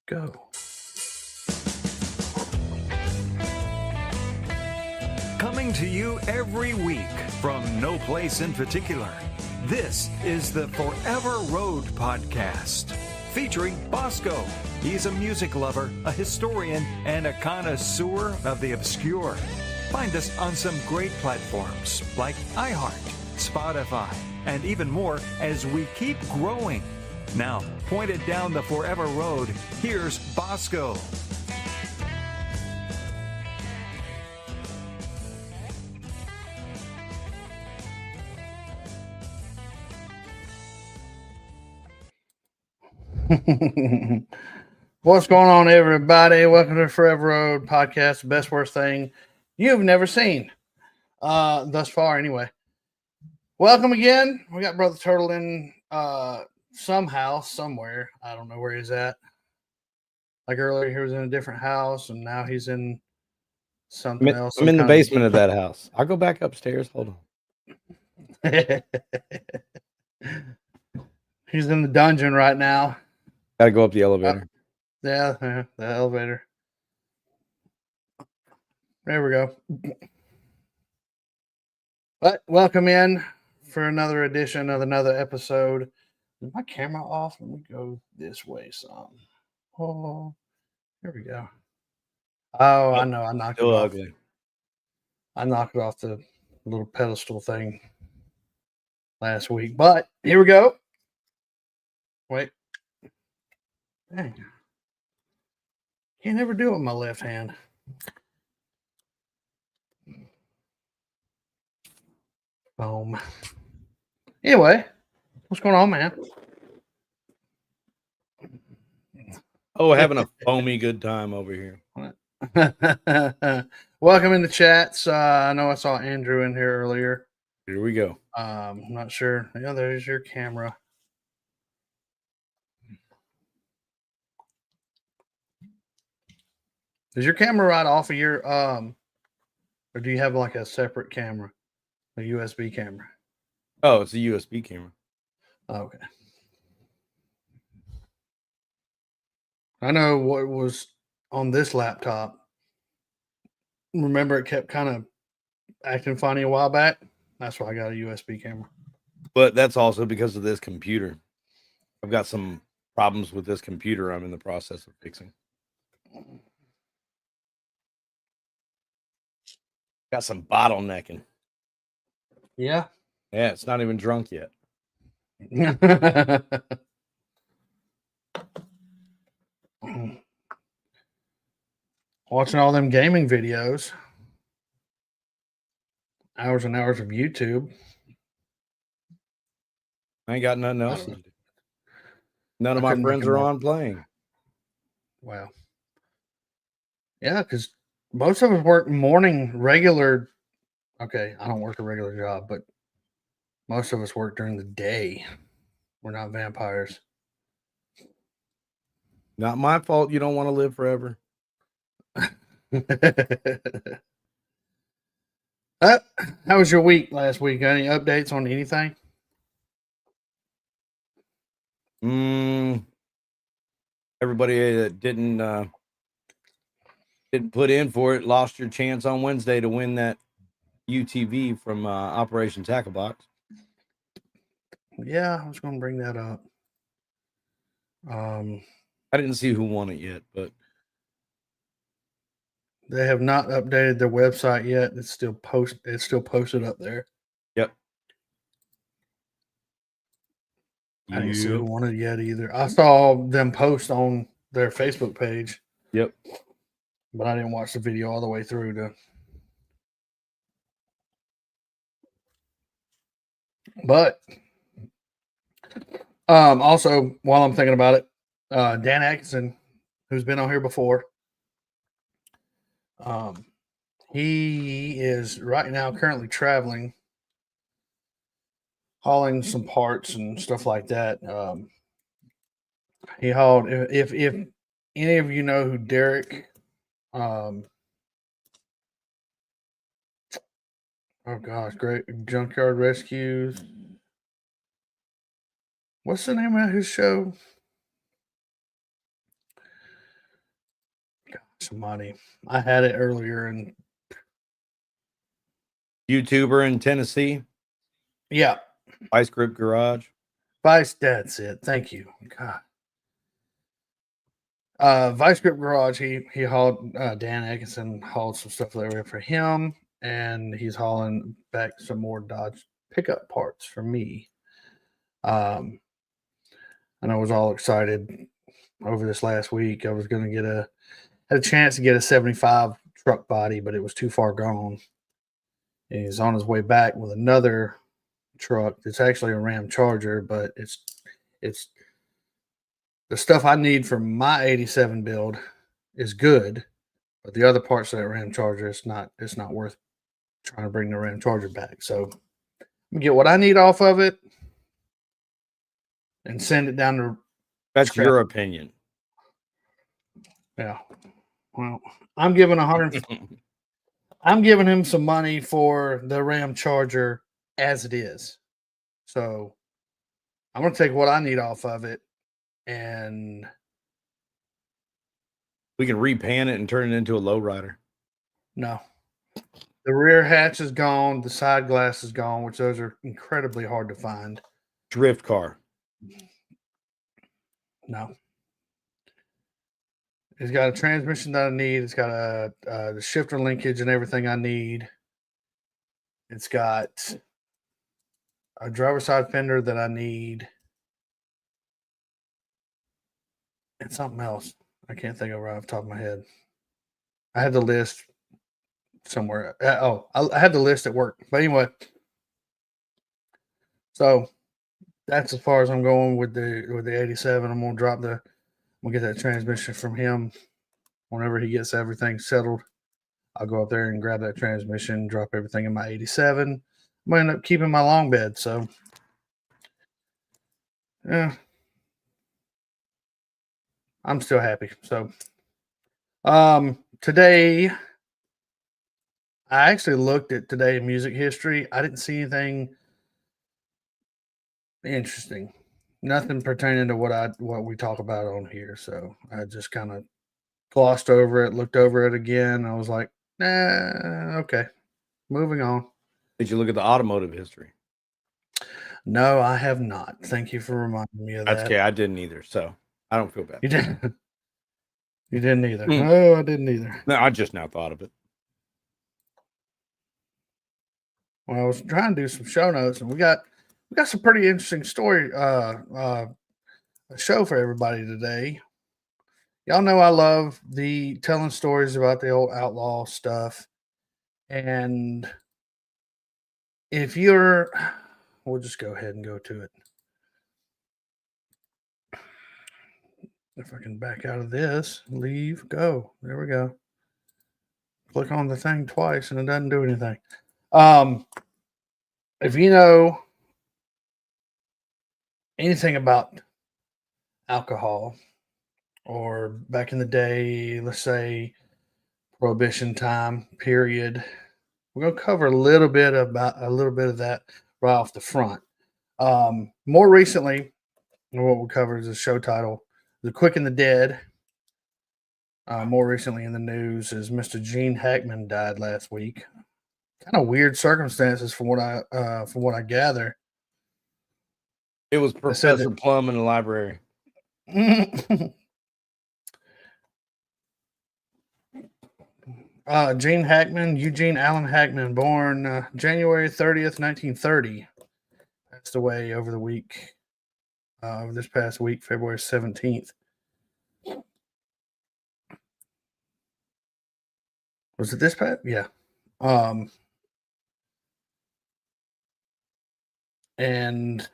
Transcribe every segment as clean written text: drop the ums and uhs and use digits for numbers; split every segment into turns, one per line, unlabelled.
Go.
Coming to you every week from no place in particular. This is the Forever Road podcast featuring Bosco. He's a music lover, a historian, and a connoisseur of the obscure. Find us on some great platforms like iHeart, Spotify, and even more as we keep growing. Now, pointed down the Forever Road, here's Bosco.
What's going on, everybody? Welcome to the Forever Road podcast, the best worst thing you've never seen thus far, anyway. Welcome again. We got Brother Turtle in somehow, somewhere. I don't know where he's at. Like earlier, he was in a different house, and now he's in something else.
I'm in the basement of that house. I'll go back upstairs. Hold
on. He's in the dungeon right now.
Got to go up the elevator.
Yeah, the elevator. There we go. But welcome in for another edition of another episode. Is my camera off? Let me go this way some. Oh, here we go. Oh, I know. I knocked it off.
Ugly.
I knocked it off the little pedestal thing last week. But here we go. Wait. Dang. Can't ever do it with my left hand. Boom. Anyway, what's going on, man?
Oh, having a foamy good time over here.
Welcome in the chats. I know I saw Andrew in here earlier.
Here we go.
I'm not sure. Yeah, there's your camera. Is your camera right off of your or do you have like a separate camera, a USB camera?
Oh, it's a USB camera.
Okay. I know what was on this laptop. Remember, it kept kind of acting funny a while back. That's why I got a USB camera.
But that's also because of this computer. I've got some problems with this computer I'm in the process of fixing. Got some bottlenecking.
Yeah.
Yeah, it's not even drunk yet.
Watching all them gaming videos. Hours and hours of YouTube.
I ain't got nothing else to do. None of my friends are on playing.
Wow. Yeah, because most of us work morning regular. Okay, I don't work a regular job, but most of us work during the day. We're not vampires.
Not my fault you don't want to live forever.
How was your week last week? Got any updates on anything?
Everybody that didn't put in for it lost your chance on Wednesday to win that UTV from Operation Tackle Box.
Yeah, I was going to bring that up.
I didn't see who won it yet, but
they have not updated their website yet. It's still posted up there.
Yep.
I didn't see who won it yet either. I saw them post on their Facebook page.
Yep.
But I didn't watch the video all the way through to. But also, while I'm thinking about it, Dan Atkinson, who's been on here before, he is right now currently traveling, hauling some parts and stuff like that. He hauled, if any of you know who Derek, oh gosh, great Junkyard Rescues. What's the name of his show? Some money. I had it earlier, and
YouTuber in Tennessee,
yeah,
Vice Grip Garage.
Vice. That's it. Thank you. God. Vice Grip Garage. He hauled Dan Atkinson hauled some stuff over for him, and he's hauling back some more Dodge pickup parts for me. And I was all excited over this last week. I was going to had a chance to get a 75 truck body, but it was too far gone. And he's on his way back with another truck. It's actually a Ram Charger, but it's the stuff I need for my 87 build is good, but the other parts of that Ram Charger, it's not worth trying to bring the Ram Charger back. So I'm get what I need off of it and send it down to.
That's
scrap.
your opinion.
Yeah. Well, I'm giving 100. I'm giving him some money for the Ram Charger as it is. So I'm going to take what I need off of it, and
we can repan it and turn it into a lowrider.
No. The rear hatch is gone. The side glass is gone, which those are incredibly hard to find.
Drift car.
No. It's got a transmission that I need. It's got the shifter linkage and everything I need. It's got a driver's side fender that I need. And something else. I can't think of right off the top of my head. I had the list somewhere. I had the list at work. But anyway. So that's as far as I'm going with the 87. I'm gonna get that transmission from him whenever he gets everything settled. I'll go up there and grab that transmission, drop everything in my 87. I'm gonna end up keeping my long bed. So yeah. I'm still happy. So today I actually looked at today in music history. I didn't see anything interesting. Nothing pertaining to what we talk about on here. So I just kind of glossed over it, looked over it again. I was like, okay. Moving on.
Did you look at the automotive history?
No, I have not. Thank you for reminding me of that.
That's okay. I didn't either. So I don't feel bad.
You didn't. You didn't either. No, I didn't either.
No, I just now thought of it.
Well, I was trying to do some show notes, and we got some pretty interesting story a show for everybody today. Y'all know I love the telling stories about the old outlaw stuff. And if we'll just go ahead and go to it. If I can back out of this, leave, go. There we go. Click on the thing twice and it doesn't do anything. If you know anything about alcohol, or back in the day, let's say Prohibition time period, we're going to cover a little bit of that right off the front. More recently, what we'll cover is the show title, The Quick and the Dead. More recently in the news is Mr. Gene Hackman died last week. Kind of weird circumstances from what I gather.
It was Professor Plum in the library.
Gene Hackman, Eugene Allen Hackman, born January 30th, 1930. Passed away over the week, over this past week, February 17th. Was it this past? Yeah. And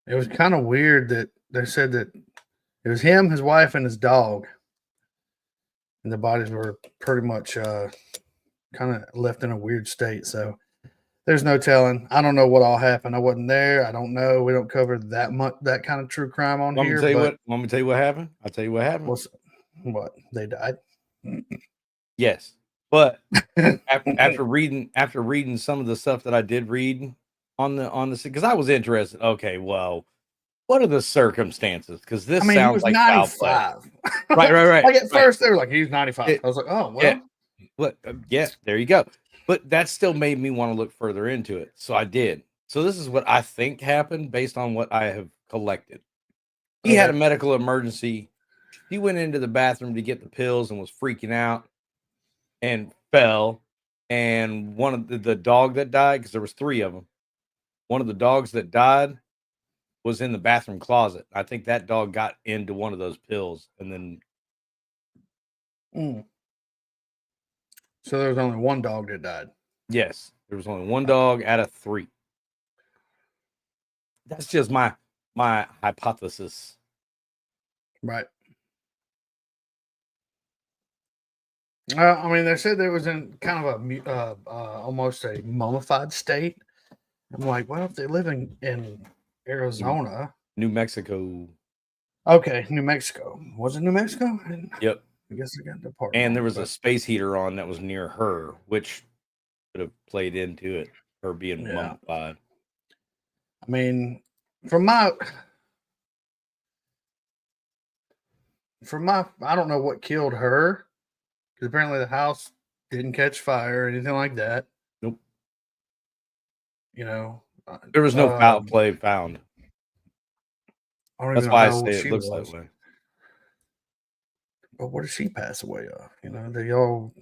it was kind of weird that they said that it was him, his wife, and his dog. And the bodies were pretty much kind of left in a weird state. So there's no telling. I don't know what all happened. I wasn't there. I don't know. We don't cover that much, that kind of true crime on here.
Want me to tell you what happened? I'll tell you what happened.
What? They died?
Yes. But after reading some of the stuff that I did read on the because I was interested. Okay, well, what are the circumstances? Because this sounds like
95.
Right.
Like at first they were like, he's 95. I was like, oh well.
Yeah. What? Yeah, there you go. But that still made me want to look further into it, so I did. So this is what I think happened based on what I have collected. He had a medical emergency. He went into the bathroom to get the pills and was freaking out and fell. And one of the dog that died, because there was 3 of them, one of the dogs that died was in the bathroom closet. I think that dog got into one of those pills and then.
So there was only 1 dog that died.
Yes, there was only 1 dog out of 3. That's just my hypothesis.
Right. I mean, they said there was in kind of a almost a mummified state. I'm like, well, if they live in Arizona,
New Mexico.
Okay, New Mexico. Was it New Mexico?
Yep.
I guess I got the part.
And there was a space heater on that was near her, which could have played into it, her being mummified.
I mean, from my, I don't know what killed her, because apparently the house didn't catch fire or anything like that.
Nope.
You know,
there was no foul play found. That's why I say it looks that way.
But what did she pass away of? You know, they all.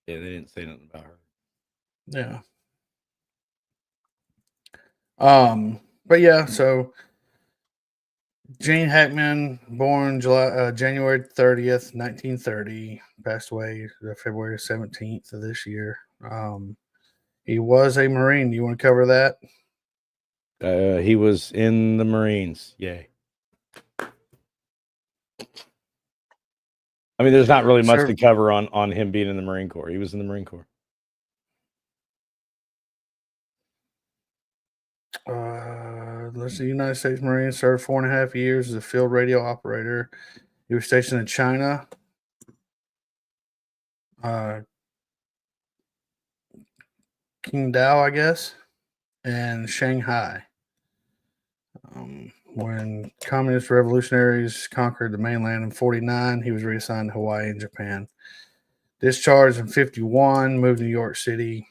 Yeah, they didn't say nothing about her.
Yeah. But yeah, so Gene Hackman, born January 30th, 1930, passed away February 17th of this year. He was a Marine. Do you want to cover that?
He was in the Marines. Yay. I mean, there's not really much to cover on him being in the Marine Corps. He was in the Marine Corps.
Let's see. United States Marine, served 4.5 years as a field radio operator. He was stationed in China, Qingdao, I guess, and Shanghai. When communist revolutionaries conquered the mainland in 1949, he was reassigned to Hawaii and Japan. Discharged in 1951, moved to New York City.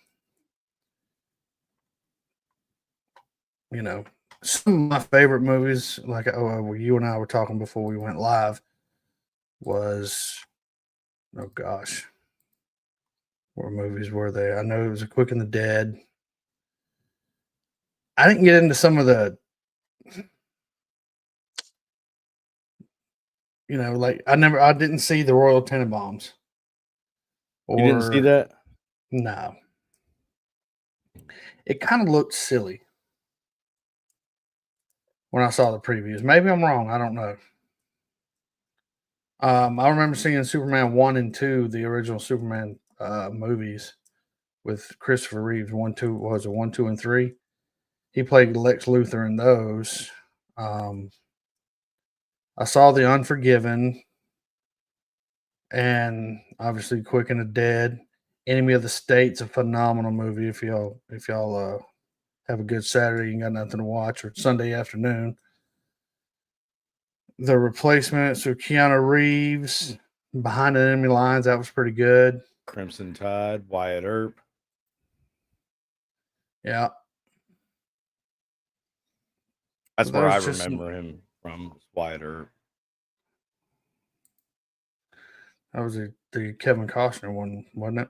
You know, some of my favorite movies, like you and I were talking before we went live, was, oh gosh, what movies were they? I know it was A Quick and the Dead. I didn't get into some of the, you know, like I didn't see the Royal Tenenbaums.
You didn't see that?
No. It kind of looked silly when I saw the previews. Maybe I'm wrong. I don't know. I remember seeing Superman 1 and 2, the original Superman movies with Christopher Reeves. 1, 2, was it 1, 2, and 3? He played Lex Luthor in those. I saw The Unforgiven, and obviously Quick and the Dead. Enemy of the State's a phenomenal movie. If y'all have a good Saturday, you got nothing to watch, or Sunday afternoon. The Replacements with Keanu Reeves, Behind the Enemy Lines, that was pretty good.
Crimson Tide, Wyatt Earp.
Yeah.
That's where I remember him from, Wyatt Earp.
That was the Kevin Costner one, wasn't it?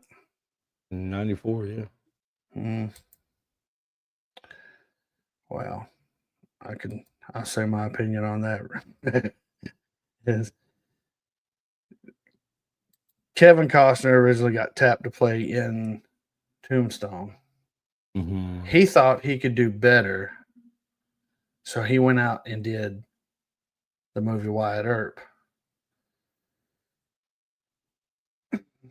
94, yeah.
Well, I'll say my opinion on that. Is Kevin Costner originally got tapped to play in Tombstone.
Mm-hmm.
He thought he could do better, so he went out and did the movie Wyatt Earp.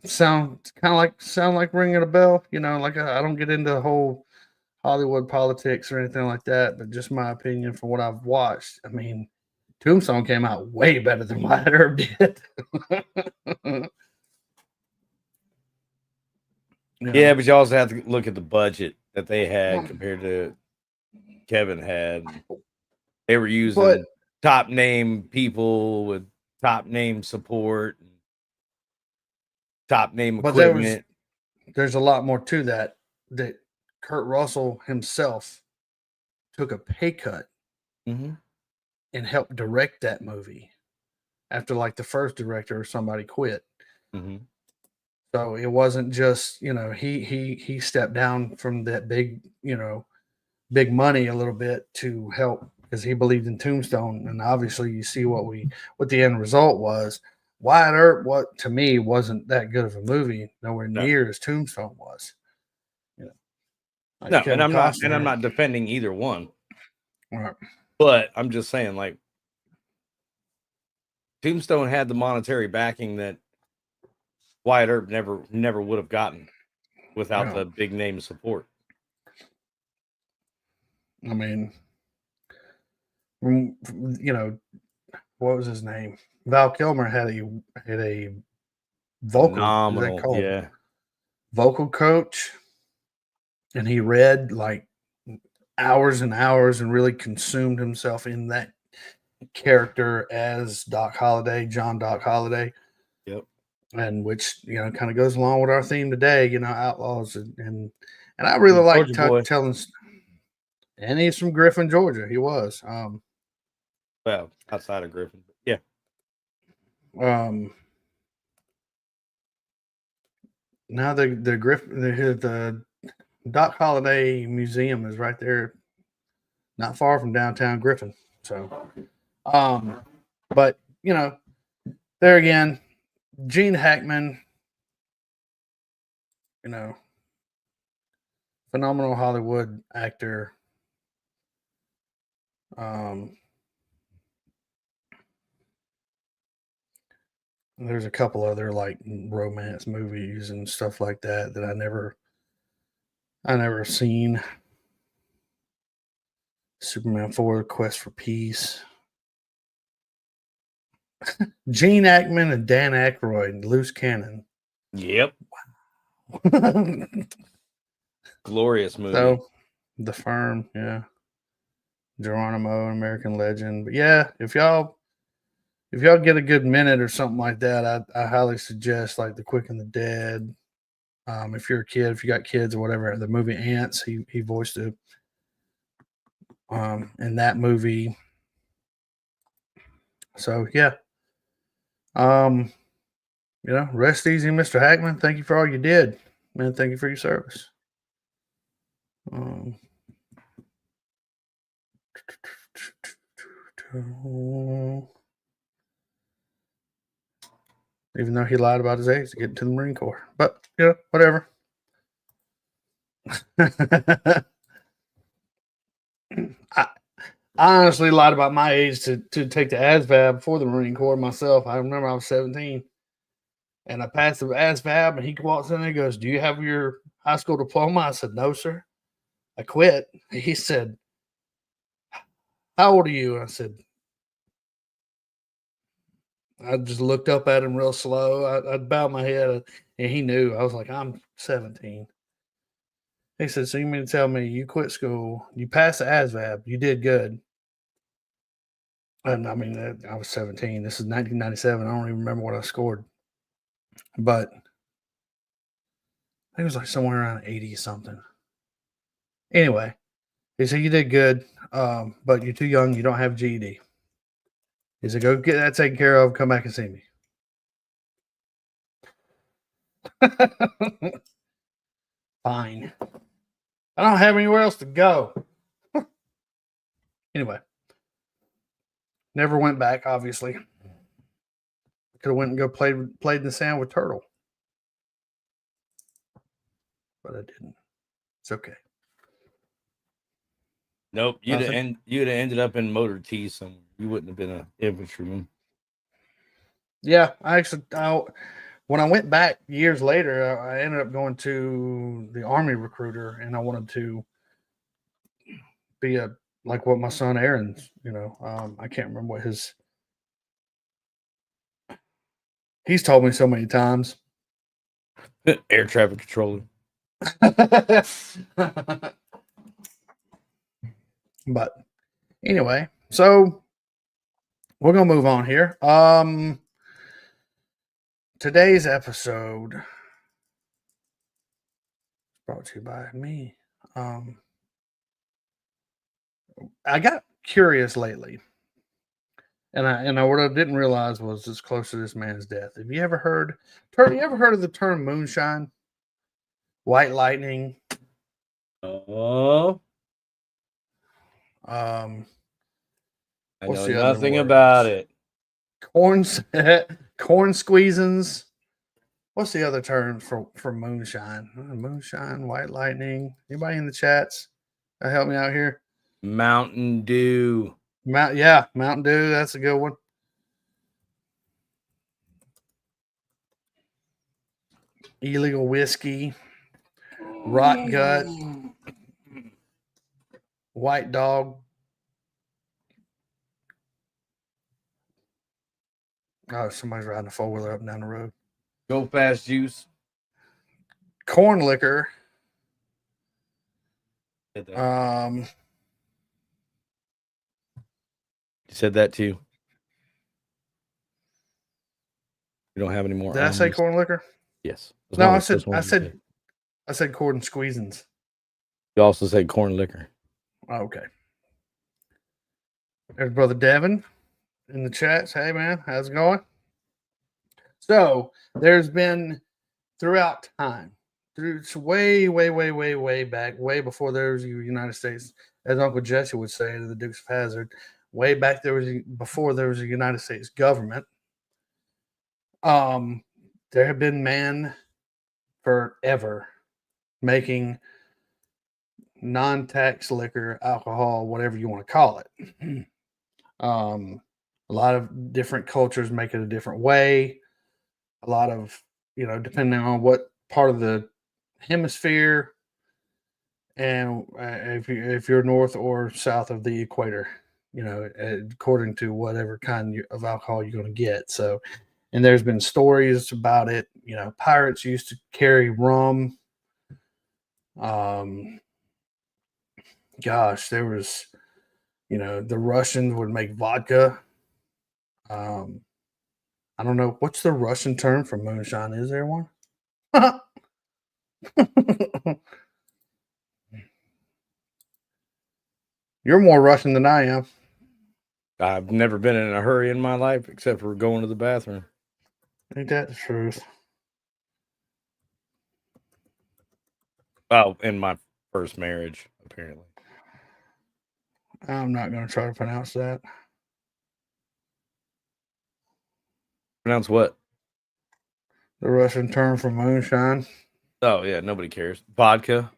Sound like ringing a bell, you know. Like I don't get into the whole Hollywood politics or anything like that, but just my opinion from what I've watched. I mean, Tombstone came out way better than Wyatt Earp did.
Yeah, but you also have to look at the budget that they had compared to Kevin had. They were using top name people with top name support, top name
But
equipment.
there's a lot more to that. That Kurt Russell himself took a pay cut
Mm-hmm.
and helped direct that movie after like the first director or somebody quit.
Mm-hmm.
So it wasn't just, he stepped down from that big, big money a little bit to help because he believed in Tombstone. And obviously you see what the end result was. Wyatt Earp, what to me wasn't that good of a movie, nowhere near as Tombstone was. Like
No,
Kevin
and I'm
Costner.
not defending either one.
Right.
But I'm just saying, like, Tombstone had the monetary backing that Wyatt Earp never would have gotten without the big name support.
I mean, what was his name? Val Kilmer had a vocal,
Phenomenal, yeah,
vocal coach, and he read like hours and hours and really consumed himself in that character as Doc Holliday.
Yep.
And which kind of goes along with our theme today, outlaws, and I really like telling. And he's from Griffin, Georgia. He was.
Well, outside of Griffin, yeah.
Now the Doc Holliday Museum is right there, not far from downtown Griffin. So, but there again, Gene Hackman, phenomenal Hollywood actor. There's a couple other like romance movies and stuff like that I never seen. Superman 4, Quest for Peace. Gene Hackman and Dan Aykroyd, Loose Cannon.
Yep. Glorious movie.
So, The Firm, yeah. Geronimo, an American Legend. But yeah, if y'all get a good minute or something like that, I highly suggest like The Quick and the Dead. If you're a kid, if you got kids or whatever, the movie Ants, he voiced it in that movie. So yeah. Rest easy, Mr. Hackman. Thank you for all you did. Man, thank you for your service. Even though he lied about his age to get into the Marine Corps. But, whatever. I honestly lied about my age to take the ASVAB for the Marine Corps myself. I remember I was 17. And I passed the ASVAB, and he walks in and he goes, "Do you have your high school diploma?" I said, "No, sir. I quit." He said, "How old are you?" I said, I just looked up at him real slow. I'd bow my head, and he knew. I was like, "I'm 17." He said, "So you mean to tell me you quit school, you passed the ASVAB, you did good?" And I mean, I was 17. This is 1997. I don't even remember what I scored. But I think it was like somewhere around 80 something. Anyway, he said, "You did good, but you're too young. You don't have GED." He said, "Go get that taken care of. Come back and see me." Fine. I don't have anywhere else to go. Anyway, never went back, obviously. Could have went and played in the sand with Turtle. But I didn't. It's okay.
Nope. You'd have ended up in Motor T somewhere. You wouldn't have been an infantryman.
Yeah, when I went back years later, I ended up going to the Army recruiter, and I wanted to be like what my son Aaron's, I can't remember what he's told me so many times.
Air traffic controller.
But anyway, so we're gonna move on here. Today's episode is brought to you by me. I got curious lately, and what I didn't realize was it's close to this man's death. Have you ever heard, Turtle? You ever heard of the term moonshine, white lightning?
Oh,
I
know nothing about it.
Corn squeezins. What's the other term for moonshine? Moonshine, white lightning. Anybody in the chats? Help me out here.
Mountain Dew.
Mountain Dew. That's a good one. Illegal whiskey, rot gut, white dog. Oh, somebody's riding a 4-wheeler up and down the road.
Go fast juice.
Corn liquor.
You said that too. You don't have any more.
Did I say corn liquor?
Yes.
No, I said corn squeezins.
You also said corn liquor.
Okay. There's Brother Devin in the chats. Hey man, how's it going? So there's been throughout time, through way back, way before there was the United States, as Uncle Jesse would say to the Dukes of Hazzard, way back before there was a United States government. There have been men forever making non-tax liquor, alcohol, whatever you want to call it. A lot of different cultures make it a different way. A lot of, depending on what part of the hemisphere and if you're north or south of the equator, according to whatever kind of alcohol you're going to get. So, and there's been stories about it. Pirates used to carry rum. Gosh, there was, the Russians would make vodka. I don't know. What's the Russian term for moonshine? Is there one? You're more Russian than I am.
I've never been in a hurry in my life except for going to the bathroom.
Ain't that the truth?
Well, in my first marriage, apparently.
I'm not going to try to pronounce that.
Pronounce what?
The Russian term for moonshine.
Oh, yeah. Nobody cares. Vodka.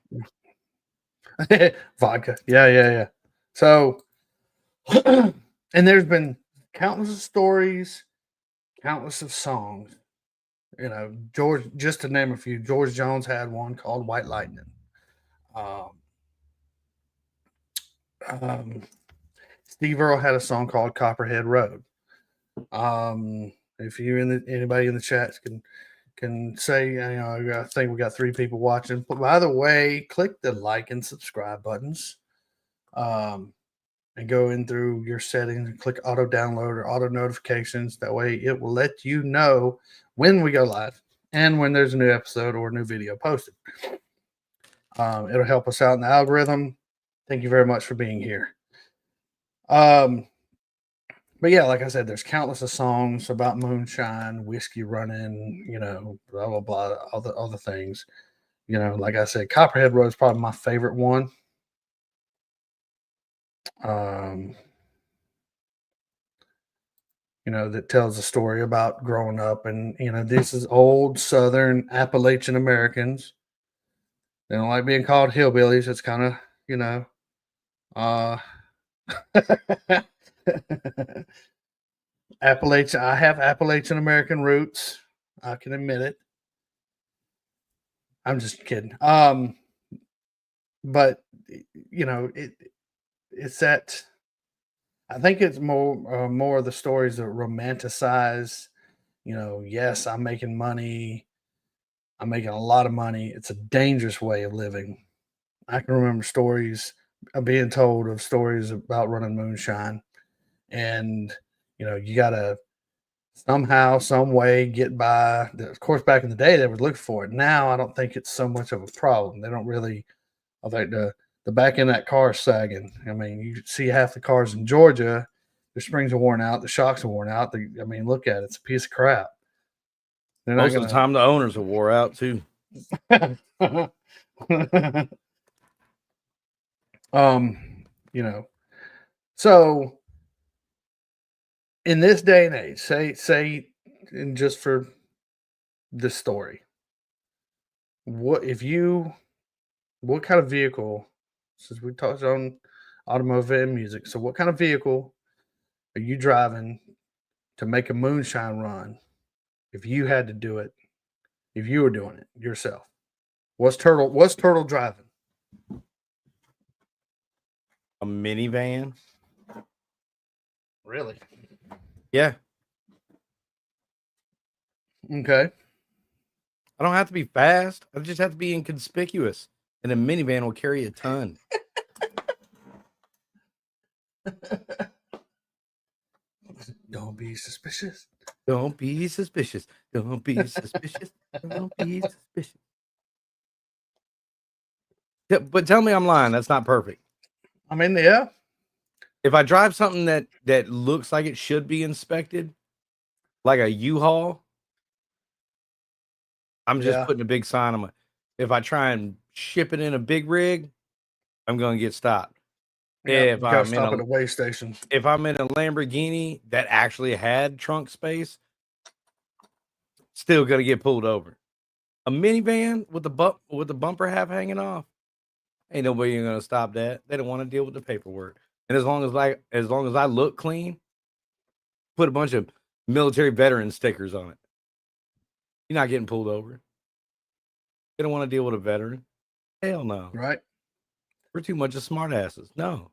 Vodka. Yeah. So, and there's been countless of stories, countless of songs. George, just to name a few, George Jones had one called White Lightning. Steve Earle had a song called Copperhead Road. If you anybody in the chats can say, I think we got 3 people watching. But by the way, click the like and subscribe buttons, and go in through your settings and click auto download or auto notifications. That way, it will let you know when we go live and when there's a new episode or a new video posted. It'll help us out in the algorithm. Thank you very much for being here. But yeah, like I said, there's countless of songs about moonshine, whiskey running, blah, blah, blah, all the things. Like I said, Copperhead Road is probably my favorite one. That tells a story about growing up. And, this is old Southern Appalachian Americans. They don't like being called hillbillies. It's kind of, Appalachian. I have Appalachian American roots. I can admit it. I'm just kidding. But it's that. I think it's more of the stories that romanticize. Yes, I'm making money. I'm making a lot of money. It's a dangerous way of living. I can remember stories of being told of stories about running moonshine, and You got to somehow, some way get by. Of course, back in the day, they would look for it. Now, I don't think it's so much of a problem. They don't really. I think the back end of that car is sagging. I mean, you see half the cars in Georgia, the springs are worn out, the shocks are worn out. Look at it; it's a piece of crap. They're not
Most of the time, the owners are wore out too.
So in this day and age, say, and just for this story, what kind of vehicle, since we touched on automotive and music, so what kind of vehicle are you driving to make a moonshine run if you had to do it, if you were doing it yourself? What's Turtle driving?
A minivan.
Really?
Yeah.
Okay.
I don't have to be fast. I just have to be inconspicuous. And a minivan will carry a ton.
Don't be suspicious.
Don't be suspicious. Don't be suspicious. Don't be suspicious. Yeah, but tell me I'm lying. That's not perfect.
I mean, yeah.
If I drive something that looks like it should be inspected, like a U-Haul, I'm just putting a big sign on my. If I try and ship it in a big rig, I'm going to get stopped.
Yeah, if I'm stop at a weigh station.
If I'm in a Lamborghini that actually had trunk space, still going to get pulled over. A minivan with the bumper half hanging off, ain't nobody going to stop that. They don't want to deal with the paperwork. And as long as I look clean, put a bunch of military veteran stickers on it. You're not getting pulled over. They don't want to deal with a veteran. Hell no.
Right.
We're too much of smart asses. No.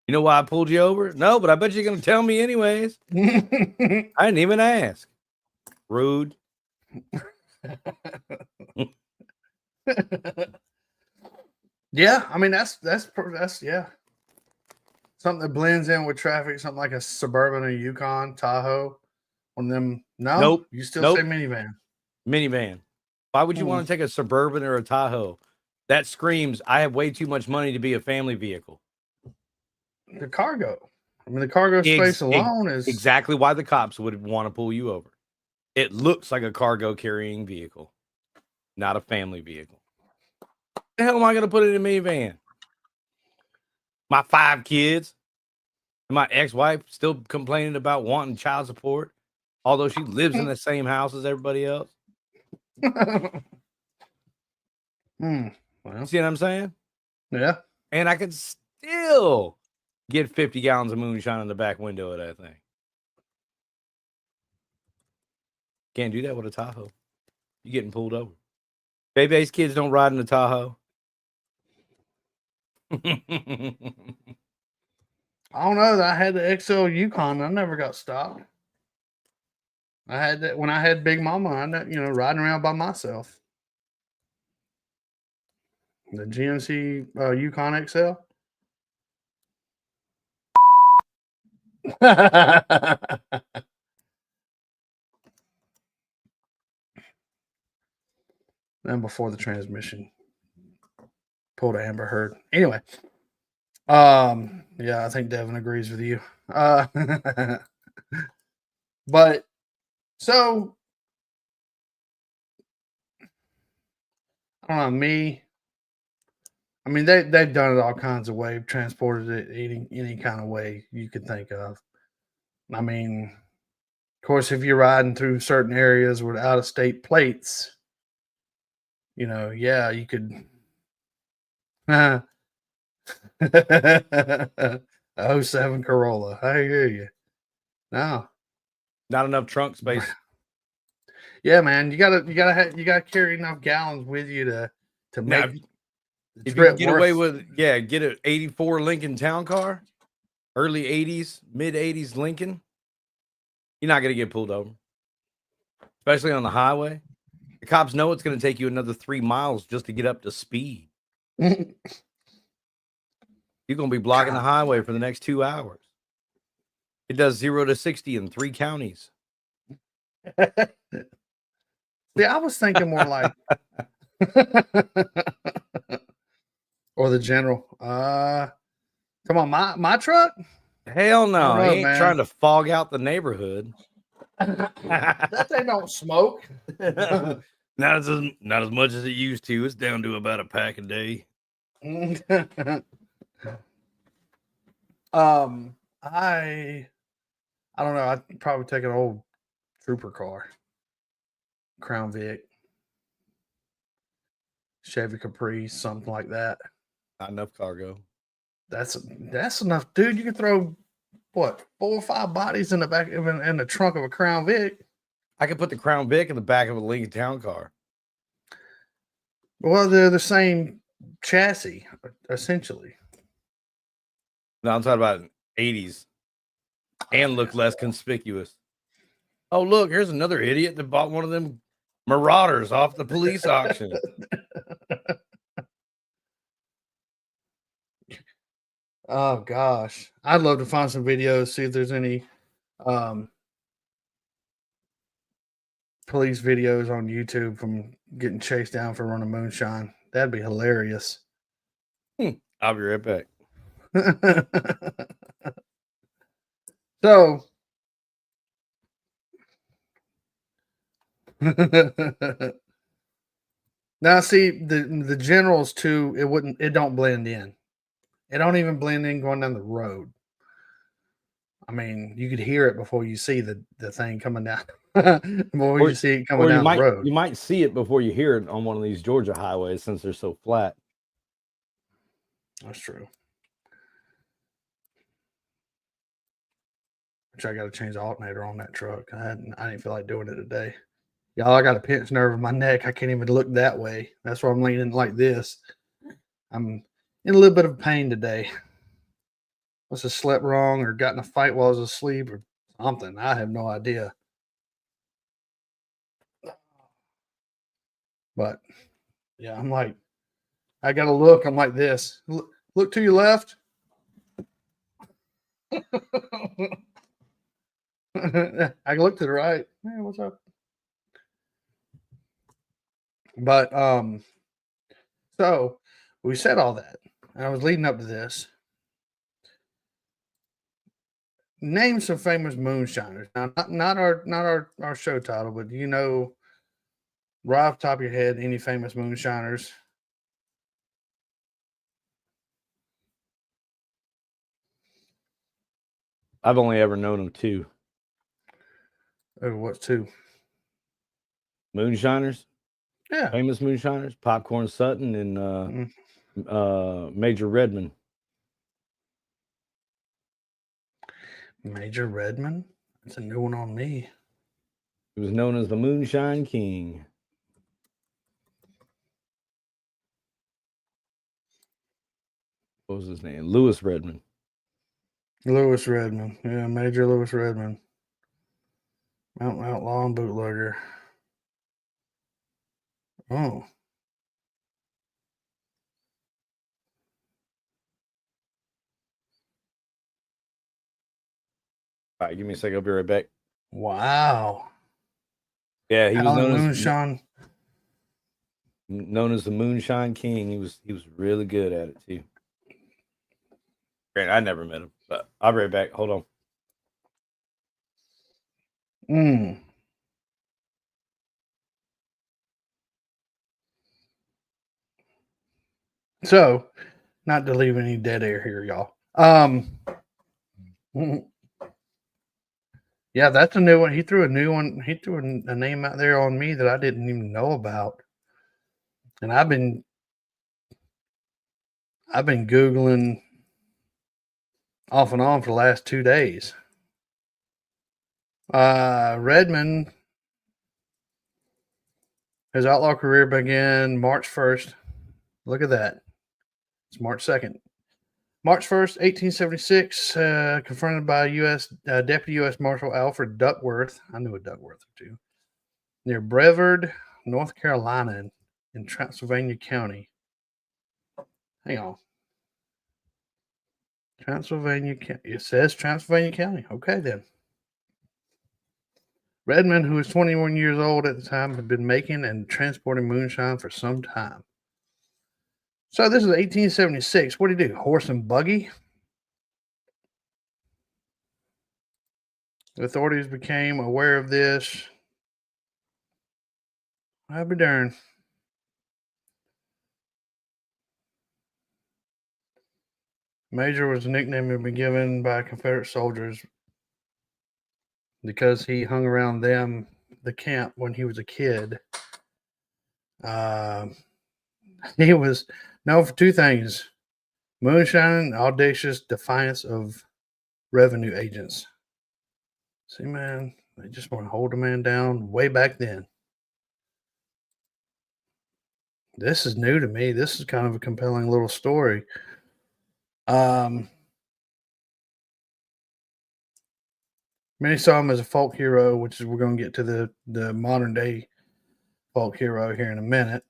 You know why I pulled you over? No, but I bet you're going to tell me anyways. I didn't even ask. Rude.
Yeah, I mean that's yeah. Something that blends in with traffic, something like a Suburban or Yukon, Tahoe. One of them. No,
nope.
You still say minivan.
Minivan. Why would you want to take a Suburban or a Tahoe? That screams, I have way too much money to be a family vehicle.
The cargo. I mean, the cargo space alone is
exactly why the cops would want to pull you over. It looks like a cargo carrying vehicle, not a family vehicle. The hell am I going to put it in a minivan? My 5 kids and my ex-wife still complaining about wanting child support, although she lives in the same house as everybody else.
Well,
see what I'm saying?
Yeah.
And I can still get 50 gallons of moonshine in the back window of that thing. Can't do that with a Tahoe. You're getting pulled over. Baby's kids don't ride in the Tahoe.
I don't know. I had the XL Yukon. I never got stopped. I had that when I had Big Mama. I riding around by myself. The GMC Yukon XL. And before the transmission pulled an Amber Heard. Anyway, yeah, I think Devin agrees with you. But so I don't know, me. I mean, they've done it all kinds of ways, transported it any kind of way you could think of. I mean, of course, if you're riding through certain areas with out of state plates, yeah, you could. 07 Corolla. I hear you. No,
not enough trunk space.
Yeah, man, you gotta carry enough gallons with you to make.
If you get away with, get an 84 Lincoln Town Car, early 80s, mid 80s Lincoln, you're not gonna get pulled over, especially on the highway. The cops know it's gonna take you another 3 miles just to get up to speed. You're gonna be blocking the highway for the next 2 hours. It does 0 to 60 in 3 counties.
See, I was thinking more like or the general. Come on, my truck?
Hell no.
don't know,
He ain't
man.
trying to fog out the neighborhood.
That thing don't smoke.
not as much as it used to. It's down to about a pack a day.
I don't know. I'd probably take an old trooper car, Crown Vic, Chevy Caprice, something like that.
Not enough cargo.
That's enough, dude. You can throw what 4 or 5 bodies in the back in the trunk of a Crown Vic.
I could put the Crown Vic in the back of a Lincoln Town car.
Well, they're the same chassis, essentially.
No, I'm talking about 80s and look less conspicuous. Oh, look, here's another idiot that bought one of them Marauders off the police auction.
Oh gosh, I'd love to find some videos, see if there's any police videos on YouTube from getting chased down for running moonshine. That'd be hilarious.
I'll be right back.
So now see the generals too, it don't blend in. It don't even blend in going down the road. I mean, you could hear it before you see the thing coming down. Before you see it coming down the road.
You might see it before you hear it on one of these Georgia highways since they're so flat.
That's true. Which I got to change the alternator on that truck. I didn't feel like doing it today. Y'all, I got a pinched nerve in my neck. I can't even look that way. That's why I'm leaning like this. I'm in a little bit of pain today. Must have slept wrong or got in a fight while I was asleep or something. I have no idea. But yeah, I'm like, I got to look. I'm like this. Look to your left. I can look to the right. Hey, what's up? But so we said all that, and I was leading up to this. Name some famous moonshiners. Now, not our show title, but do you know right off the top of your head any famous moonshiners?
I've only ever known them 2.
Oh, what's 2?
Moonshiners?
Yeah.
Famous moonshiners? PopCorn Sutton and Major Redmond.
Major Redmond? That's a new one on me.
He was known as the Moonshine King. What was his name? Lewis Redmond.
Lewis Redmond. Yeah, Major Lewis Redmond. Mountain Outlaw and Bootlegger. Oh.
All right, give me a second. I'll be right back.
Wow.
Yeah, he was known as the Moonshine King. He was really good at it too. Granted, I never met him, but I'll be right back. Hold on.
So, not to leave any dead air here, y'all. Yeah, that's a new one. He threw a new one. He threw a name out there on me that I didn't even know about. And I've been Googling off and on for the last 2 days. Redmond, his outlaw career began March 1st. Look at that. It's March 2nd. March 1st, 1876, confronted by Deputy U.S. Marshal Alfred Duckworth. I knew a Duckworth or two. Near Brevard, North Carolina, in Transylvania County. Hang on. Transylvania County. It says Transylvania County. Okay, then. Redmond, who was 21 years old at the time, had been making and transporting moonshine for some time. So this is 1876. What did he do? Horse and buggy? The authorities became aware of this. I'll be darned. Major was a nickname had been given by Confederate soldiers because he hung around the camp, when he was a kid. He was known for two things: moonshine and audacious defiance of revenue agents. See, man, they just want to hold a man down way back then. This is new to me. This is kind of a compelling little story. Many saw him as a folk hero, which is, we're going to get to the modern day folk hero here in a minute.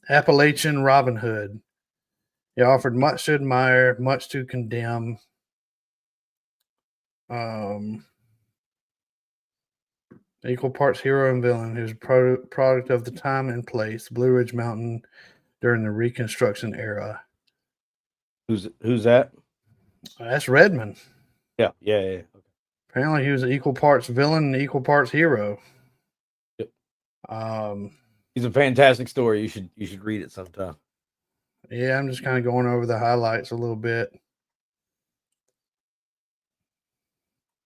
Appalachian Robin Hood. He offered much to admire, much to condemn. Equal parts hero and villain. He was a product of the time and place, Blue Ridge Mountain, during the Reconstruction era.
Who's that?
That's Redmond.
Yeah.
Apparently, he was equal parts villain and equal parts hero.
Yep. He's a fantastic story. You should read it sometime.
Yeah, I'm just kind of going over the highlights a little bit.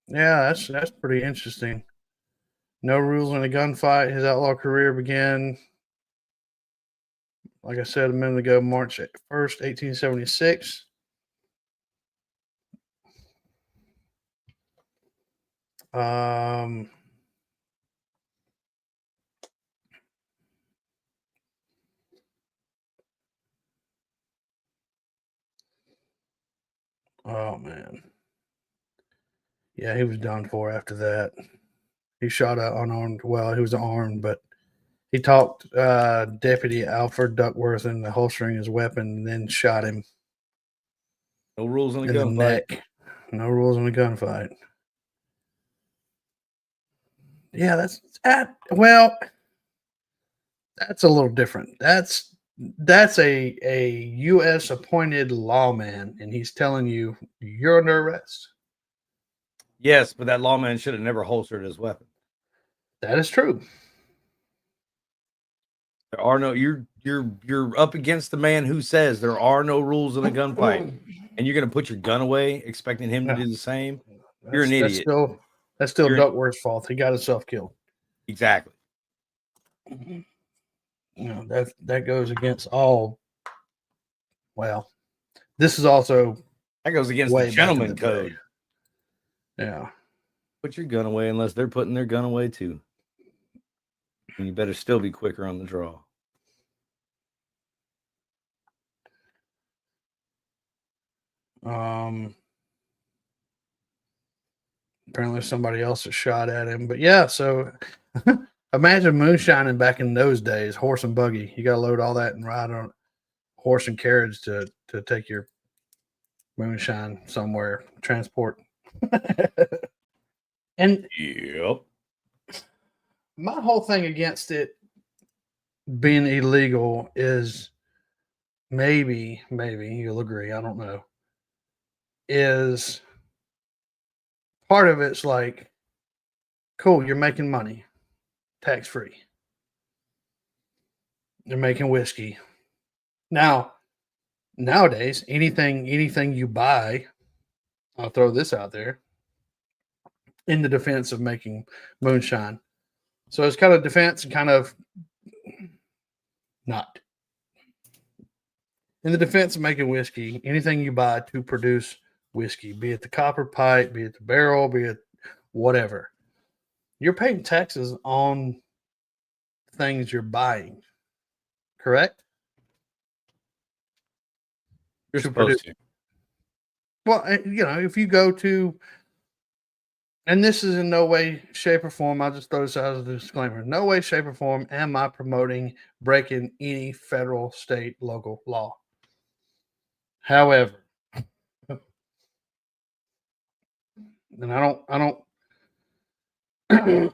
Yeah, that's pretty interesting. No rules in a gunfight. His outlaw career began, like I said a minute ago, March 1st, 1876. Oh man. Yeah, he was done for after that. He shot out unarmed. Well, he was armed, but he talked Deputy Alfred Duckworth into holstering his weapon and then shot him.
No rules in a
gunfight. Neck. No rules in a gunfight. Yeah, that's a little different. That's a U.S. appointed lawman, and he's telling you you're under arrest.
Yes, but that lawman should have never holstered his weapon.
That is true.
There are no. You're up against the man who says there are no rules in a gunfight, and you're going to put your gun away, expecting him to do the same. You're an idiot.
That's still Duckworth's fault. He got himself killed.
Exactly.
You know, that goes against all. Well, this is also
that goes against the gentleman code.
Yeah.
Put your gun away unless they're putting their gun away too. And you better still be quicker on the draw.
Apparently somebody else has shot at him. But yeah, so imagine moonshining back in those days, horse and buggy. You got to load all that and ride on horse and carriage to take your moonshine somewhere, transport. And
yep.
My whole thing against it being illegal is maybe you'll agree, I don't know, is part of it's like, cool, you're making money tax free. You're making whiskey. Now, nowadays, anything you buy, I'll throw this out there, in the defense of making moonshine. So it's kind of defense and kind of not. In the defense of making whiskey, anything you buy to produce whiskey, be it the copper pipe, be it the barrel, be it whatever, you're paying taxes on things you're buying, correct?
You're supposed to.
Well, you know, if you go to, and this is in no way, shape, or form, I'll just throw this out as a disclaimer. No way, shape, or form am I promoting breaking any federal, state, local law. However, And I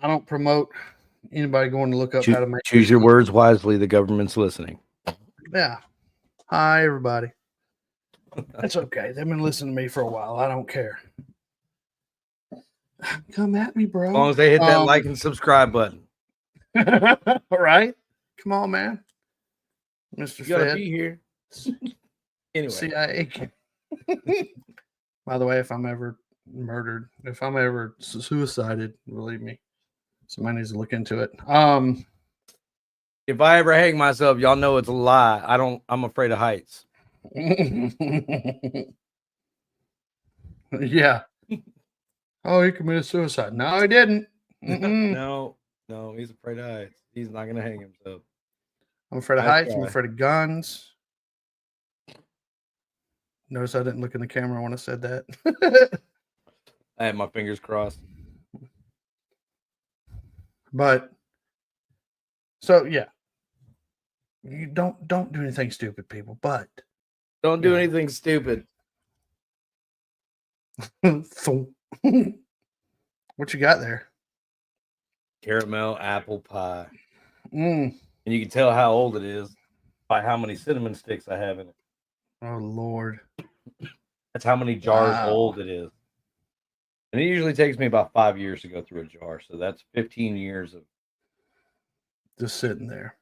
don't promote anybody going to look up how to make.
Choose your words wisely. The government's listening.
Yeah. Hi, everybody. That's okay. They've been listening to me for a while. I don't care. Come at me, bro.
As long as they hit that like and subscribe button.
All right. Come on, man. Mr.
You gotta
Fed.
be here. Anyway.
CIA. By the way, if I'm ever murdered, if I'm ever suicided, believe me, somebody needs to look into it.
If I ever hang myself, y'all know it's a lie. I'm afraid of heights.
Yeah. Oh, he committed suicide. No, he didn't.
No, he's afraid of heights. He's not gonna hang himself.
I'm afraid of heights. I'm afraid of guns. Notice I didn't look in the camera when I said that.
I had my fingers crossed.
But so yeah. You don't do anything stupid, people, but
don't do anything stupid.
What you got there?
Caramel apple pie.
And
you can tell how old it is by how many cinnamon sticks I have in it.
Oh, Lord.
That's how many jars old it is. And it usually takes me about 5 years to go through a jar. So that's 15 years of
just sitting there.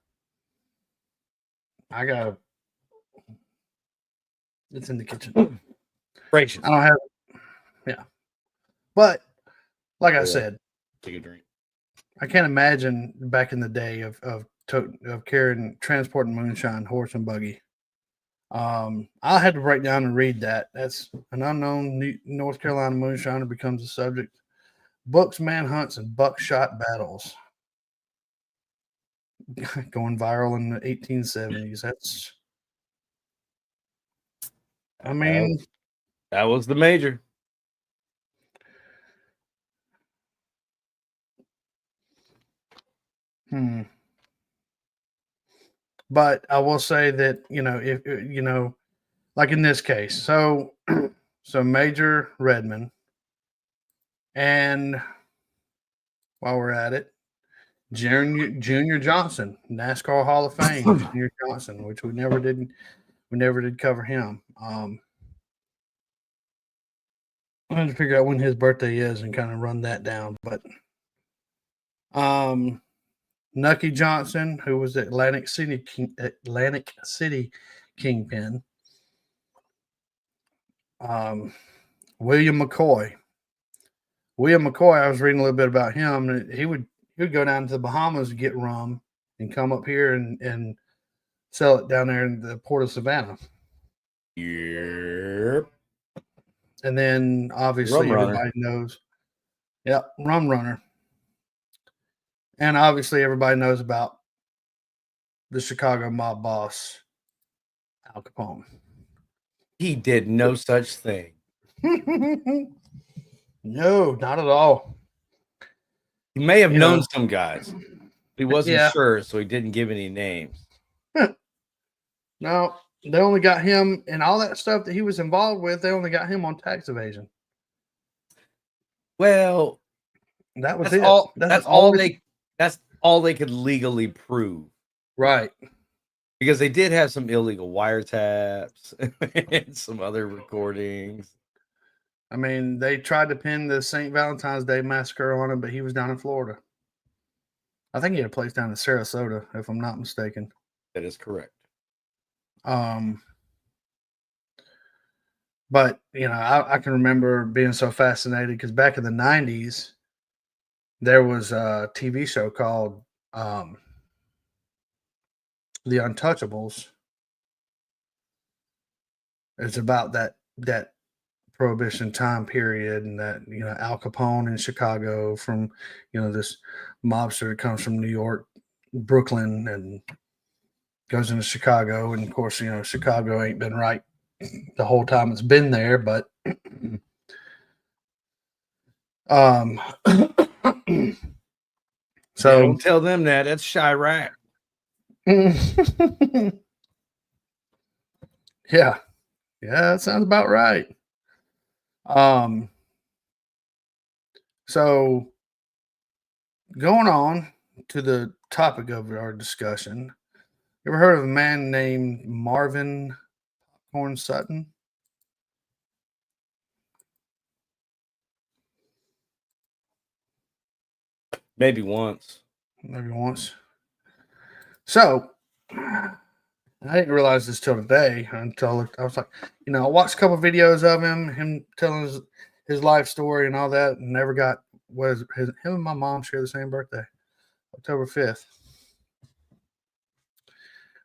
It's in the kitchen.
Gracious.
I don't have but like I said,
take a drink.
I can't imagine back in the day of transporting moonshine, horse and buggy. I had to break down and read that. That's an unknown North Carolina moonshiner becomes a subject. Books, manhunts, and buckshot battles. Going viral in the 1870s.
That was the major.
But I will say that, if like in this case, so Major Redmond, and while we're at it, Junior Johnson, NASCAR Hall of Fame, Junior Johnson, which we never did cover him. I had to figure out when his birthday is and kind of run that down, but Nucky Johnson, who was the Atlantic City kingpin. William McCoy. I was reading a little bit about him, and he would go down to the Bahamas to get rum and come up here and sell it down there in the port of Savannah.
Yep.
And then obviously everybody knows. Yep, Rum Runner. And obviously everybody knows about the Chicago mob boss, Al Capone.
He did no such thing.
No, not at all.
He may have known some guys. He wasn't sure, so he didn't give any names.
No, they only got him and all that stuff that he was involved with. They only got him on tax evasion.
Well,
that was
That's all they could legally prove.
Right.
Because they did have some illegal wiretaps and some other recordings.
I mean, they tried to pin the St. Valentine's Day massacre on him, but he was down in Florida. I think he had a place down in Sarasota, if I'm not mistaken.
That is correct.
But, I can remember being so fascinated because back in the 90s, there was a TV show called The Untouchables. It's about that Prohibition time period, and that Al Capone in Chicago from this mobster that comes from New York, Brooklyn, and goes into Chicago, and of course Chicago ain't been right the whole time it's been there, but so
don't tell them that's Chirac.
Yeah, that sounds about right. So, going on to the topic of our discussion, you ever heard of a man named Marvin PopCorn Sutton?
Maybe once.
Maybe once. So, I didn't realize this till today until I was like, I watched a couple videos of him telling his life story and all that, and never got him and my mom share the same birthday, October 5th.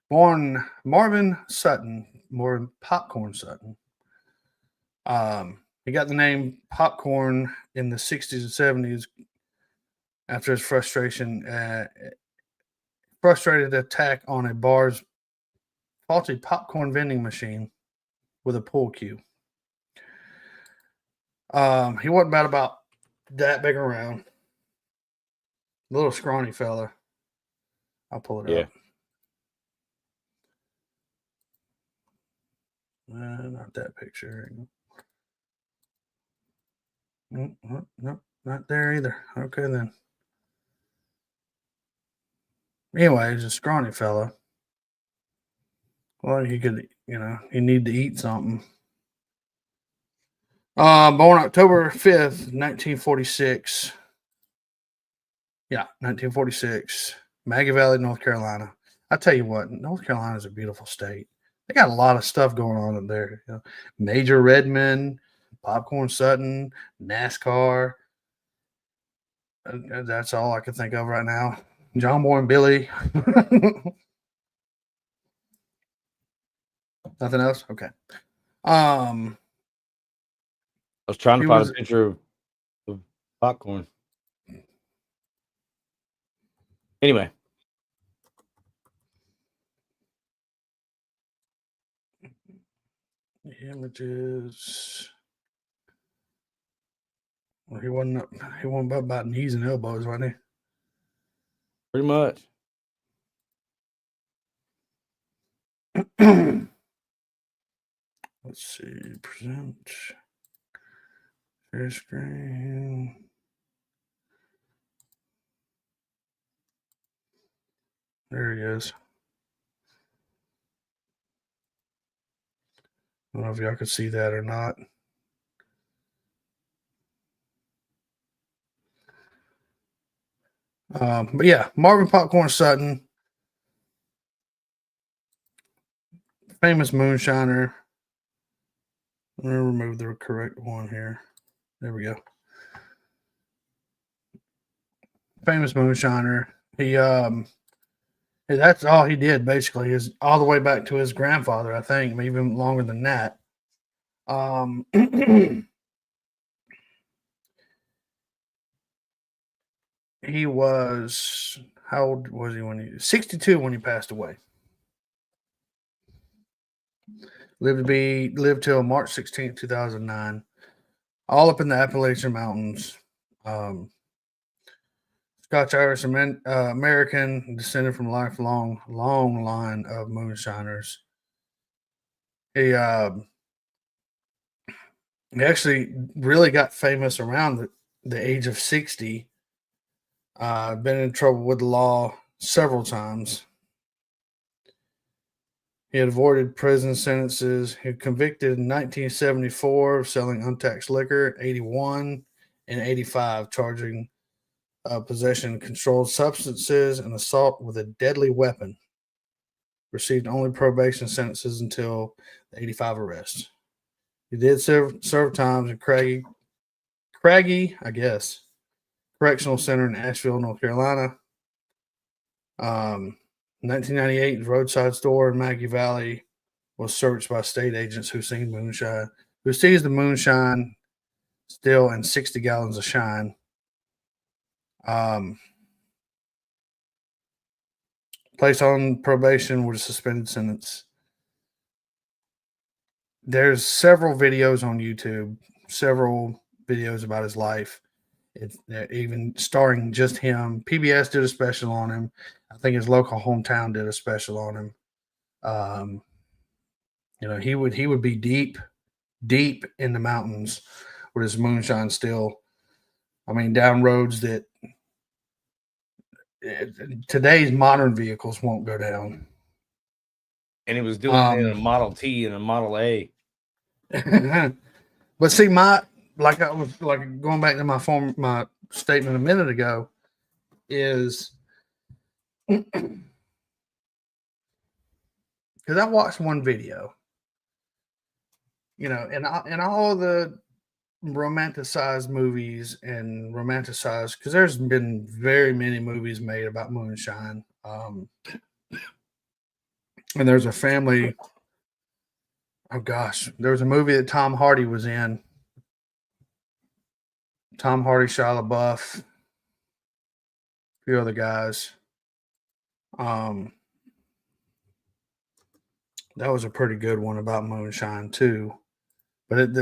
Born Marvin Sutton, Marvin PopCorn Sutton. He got the name Popcorn in the 60s and 70s after his frustrated attack on a bar's faulty popcorn vending machine with a pull cue. He wasn't about that big around. Little scrawny fella. I'll pull it up. Not that picture. Nope, not there either. Okay, then. Anyway, he's a scrawny fella. Well, he could, he need to eat something. Born October 5th, 1946. Yeah, 1946. Maggie Valley, North Carolina. I tell you what, North Carolina is a beautiful state. They got a lot of stuff going on up there. Major Redmond, PopCorn Sutton, NASCAR. That's all I can think of right now. John Boy and Billy. Nothing else? Okay.
I was trying to find a picture of popcorn. Anyway.
Images. Well, he wasn't about knees and elbows, wasn't he?
Pretty much.
Let's see. Present. Share screen. There he is. I don't know if y'all could see that or not. But yeah, Marvin PopCorn Sutton, famous moonshiner. Let me remove the correct one here. There we go. Famous moonshiner. He that's all he did basically, is all the way back to his grandfather, I think, maybe even longer than that. He was, how old was he when he 62 when he passed away? Lived till March 16th, 2009. All up in the Appalachian Mountains. Scotch Irish American, descended from a long line of moonshiners. He actually really got famous around the age of 60. Been in trouble with the law several times. He had avoided prison sentences. He was convicted in 1974 of selling untaxed liquor, 81 and 85, charging possession of controlled substances and assault with a deadly weapon. Received only probation sentences until the 85 arrest. He did serve times in Craggy, I guess, Correctional Center in Asheville, North Carolina. 1998, his roadside store in Maggie Valley was searched by state agents who seized the moonshine still in 60 gallons of shine. Placed on probation with a suspended sentence. There's several videos on YouTube, several videos about his life. It's even starring just him. PBS did a special on him. I think his local hometown did a special on him. He would be deep in the mountains with his moonshine still. I mean, down roads that today's modern vehicles won't go down.
And he was doing it in a Model T and a Model A.
But see, I was going back to my statement a minute ago, is because I watched one video, and all the romanticized movies and because there's been very many movies made about Moonshine. And there's a family. Oh gosh, there was a movie that Tom Hardy was in. Tom Hardy, Shia LaBeouf, a few other guys. That was a pretty good one about Moonshine too. But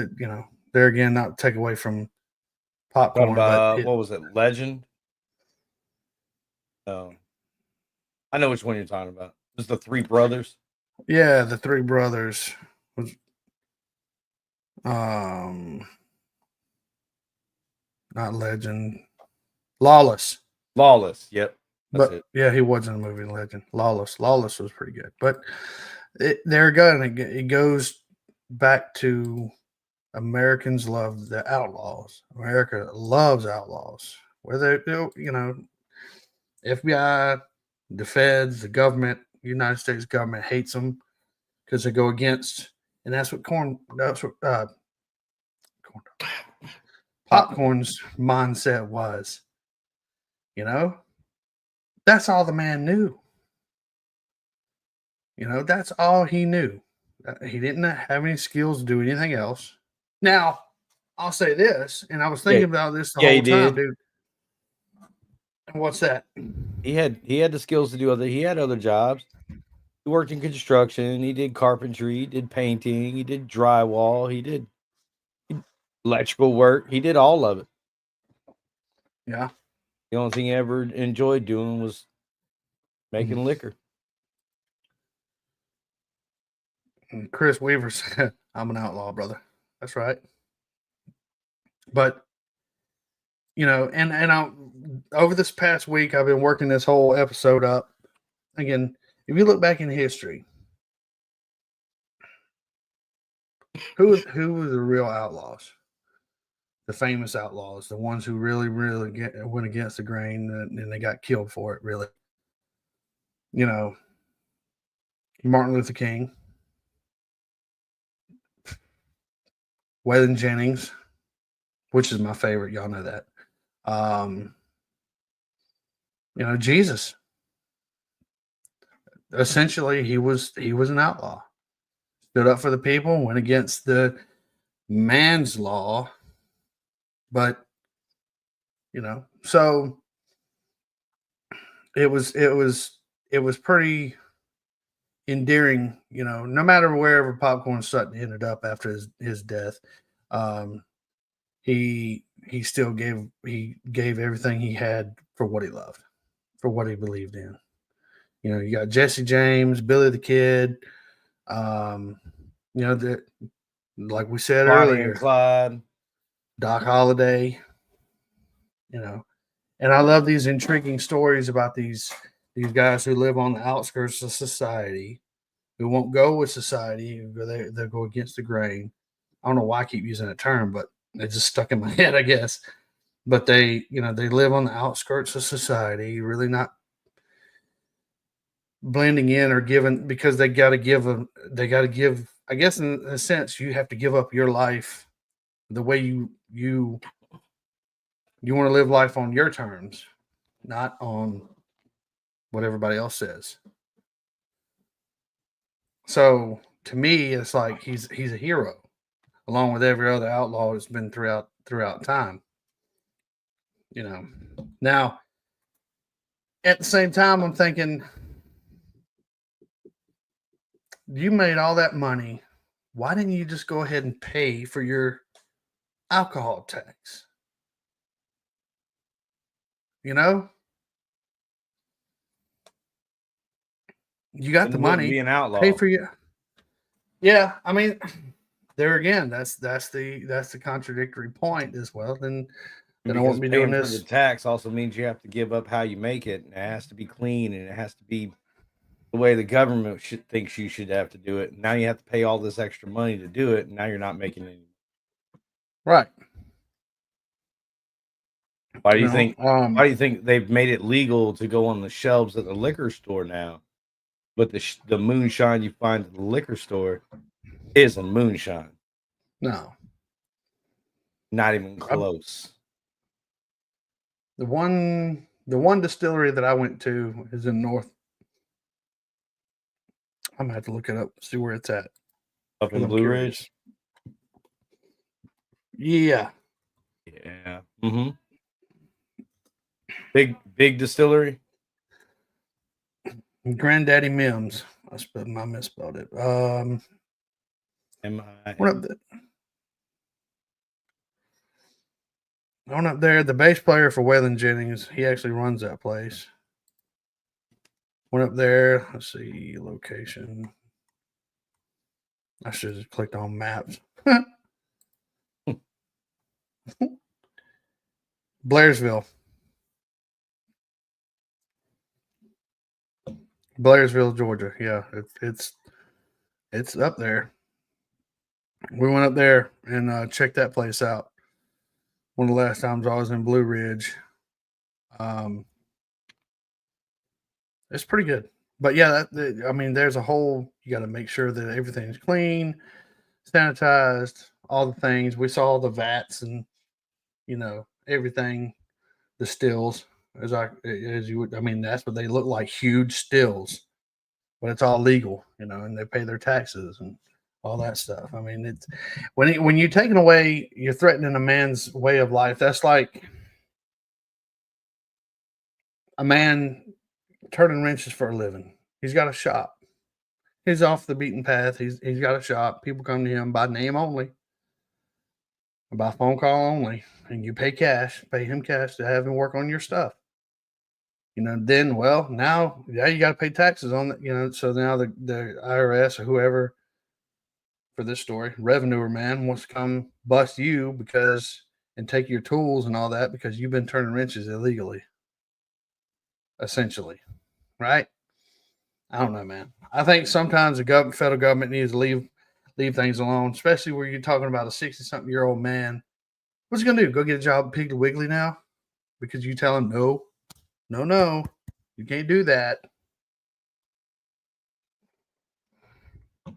there again, not take away from PopCorn.
What was it? Legend? Oh, I know which one you're talking about. It was the Three Brothers.
Yeah, the Three Brothers was not Legend. Lawless.
Yep.
But it. Yeah, he was in the movie Legend. Lawless was pretty good. But there again, it goes back to Americans love the outlaws. America loves outlaws. Whether FBI, the feds, the government, United States government hates them because they go against, and that's what PopCorn's mindset was. That's all the man knew. That's all he knew. He didn't have any skills to do anything else. Now, I'll say this, and I was thinking about this the whole time, dude. And what's that?
He had the skills to do he had other jobs. He worked in construction. He did carpentry. He did painting. He did drywall. He did electrical work. He did all of it.
Yeah.
The only thing he ever enjoyed doing was making liquor.
And Chris Weaver said, "I'm an outlaw, brother." That's right. But over this past week, I've been working this whole episode up. Again, if you look back in history, who were the real outlaws? The famous outlaws, the ones who really, really went against the grain and they got killed for it, really. Martin Luther King, Waylon Jennings, which is my favorite. Y'all know that. Jesus. Essentially, he was an outlaw. Stood up for the people, went against the man's law. But so it was pretty endearing, no matter wherever PopCorn Sutton ended up after his death. He still gave everything he had for what he loved, for what he believed in. You got Jesse James, Billy the Kid, that, like we said earlier,
and Clyde,
Doc Holliday, and I love these intriguing stories about these guys who live on the outskirts of society, who won't go with society, they'll go against the grain. I don't know why I keep using that term, but it just stuck in my head, I guess. But they live on the outskirts of society, really not blending in or giving, because they got to give, I guess in a sense, you have to give up your life the way you want to live life on your terms, not on what everybody else says. So to me, it's like he's a hero, along with every other outlaw that's been throughout time. Now at the same time, I'm thinking, you made all that money. Why didn't you just go ahead and pay for your alcohol tax? You got the money.
Be an outlaw.
Pay for you. Yeah, I mean, there again, that's the contradictory point as well. Then They don't want me doing
paying for
this.
the tax also means you have to give up how you make it. And it has to be clean, and it has to be the way the government thinks you should have to do it. And now you have to pay all this extra money to do it, and now you're not making any.
Right.
Why do you think? Why do you think they've made it legal to go on the shelves at the liquor store now? But the moonshine you find at the liquor store isn't moonshine.
No.
Not even close.
The one distillery that I went to is in North. I'm gonna have to look it up, see where it's at.
Up in Blue Ridge?
Yeah.
Yeah. Mm-hmm. Big distillery?
Granddaddy Mims. I misspelled it.
M-I.
Went up there. The bass player for Waylon Jennings, he actually runs that place. Went up there. Let's see, location. I should have clicked on maps. Blairsville, Georgia. Yeah, it's up there. We went up there and checked that place out. One of the last times I was in Blue Ridge. It's pretty good. But yeah, I mean, there's a whole, you got to make sure that everything's clean, sanitized, all the things. We saw the vats and, everything, the stills, as you would, I mean, that's what they look like, huge stills, but it's all legal, and they pay their taxes and all that stuff. I mean, it's when you're taking away, you're threatening a man's way of life. That's like a man turning wrenches for a living. He's got a shop. He's off the beaten path. He's got a shop. People come to him by name only, by phone call only, and you pay him cash to have him work on your stuff. Then now you got to pay taxes on that. So now the IRS or whoever for this story, revenue man wants to come bust you and take your tools and all that because you've been turning wrenches illegally. Essentially, right? I don't know, man. I think sometimes the federal government needs to leave things alone, especially where you're talking about a 60-something-year-old man. What's he gonna do? Go get a job at Piggly Wiggly now? Because you tell him no, you can't do that.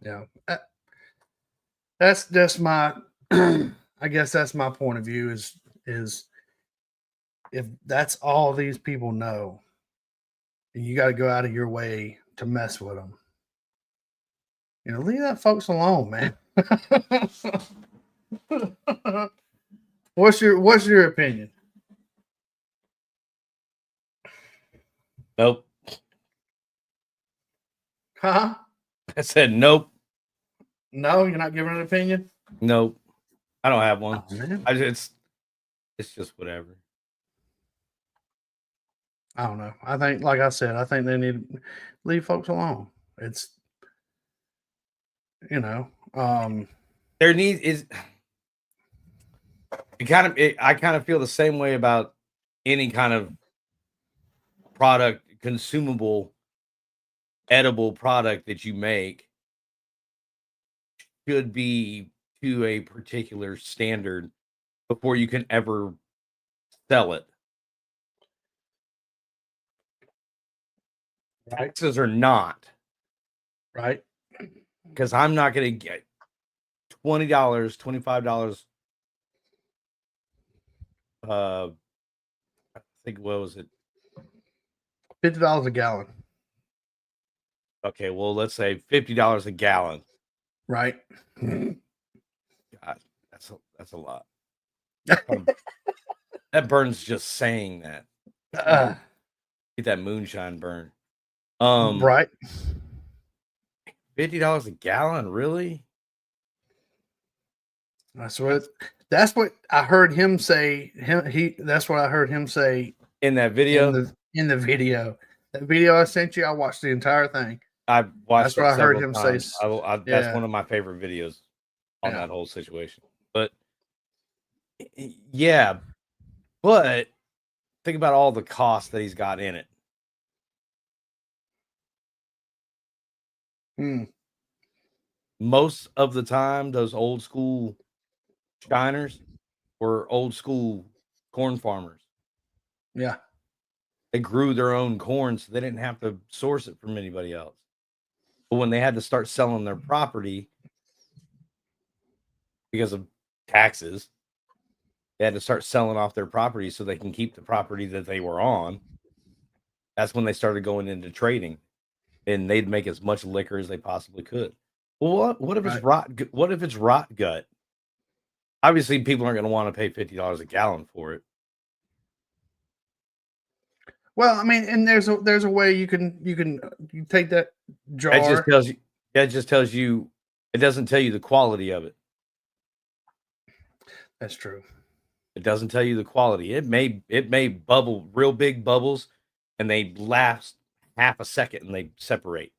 Yeah, that's just my. I guess that's my point of view. Is if that's all these people know, and you got to go out of your way to mess with them. Leave that folks alone, man. What's your opinion?
Nope.
Huh?
I said nope.
No, you're not giving an opinion?
Nope. I don't have one.
Oh, man.
It's just whatever.
I don't know. I think, like I said, I think they need to leave folks alone. It's,
their need is. I kind of feel the same way about any kind of product, consumable, edible product that you make should be to a particular standard before you can ever sell it. Taxes are not.
Right.
Because I'm not going to get $20, $25. I think, what was it?
$50 a gallon.
Okay, well, let's say $50 a gallon.
Right.
God, that's a lot. That burns just saying that. Get that moonshine burn.
Right.
$50 a gallon, really?
That's what I heard him say. That's what I heard him say
in that video.
In the video. That video I sent you, I watched the entire thing.
I watched.
That's what I heard him say.
That's one of my favorite videos on that whole situation. But yeah, But think about all the cost that he's got in it. Most of the time, those old school shiners were old school corn farmers.
Yeah.
They grew their own corn, so they didn't have to source it from anybody else. But when they had to start selling their property because of taxes, they had to start selling off their property so they can keep the property that they were on. That's when they started going into trading, and they'd make as much liquor as they possibly could. Well, what if it's rot? What if it's rot gut? Obviously, people aren't going to want to pay $50 a gallon for it.
Well, I mean, and there's a way you take that jar.
It just tells you. It just tells you. It doesn't tell you the quality of it.
That's true.
It doesn't tell you the quality. It may bubble real big bubbles, and they last half a second and they separate.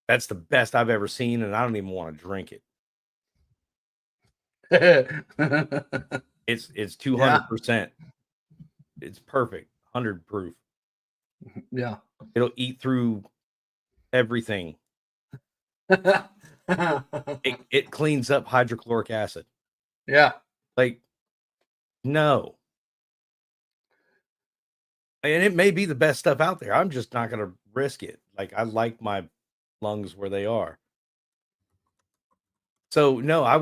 That's the best I've ever seen, and I don't even want to drink it. It's 200%. It's perfect, 100 proof.
Yeah,
it'll eat through everything. It cleans up hydrochloric acid.
Yeah,
like no. And it may be the best stuff out there. I'm just not going to risk it. Like, I like my lungs where they are. So no, I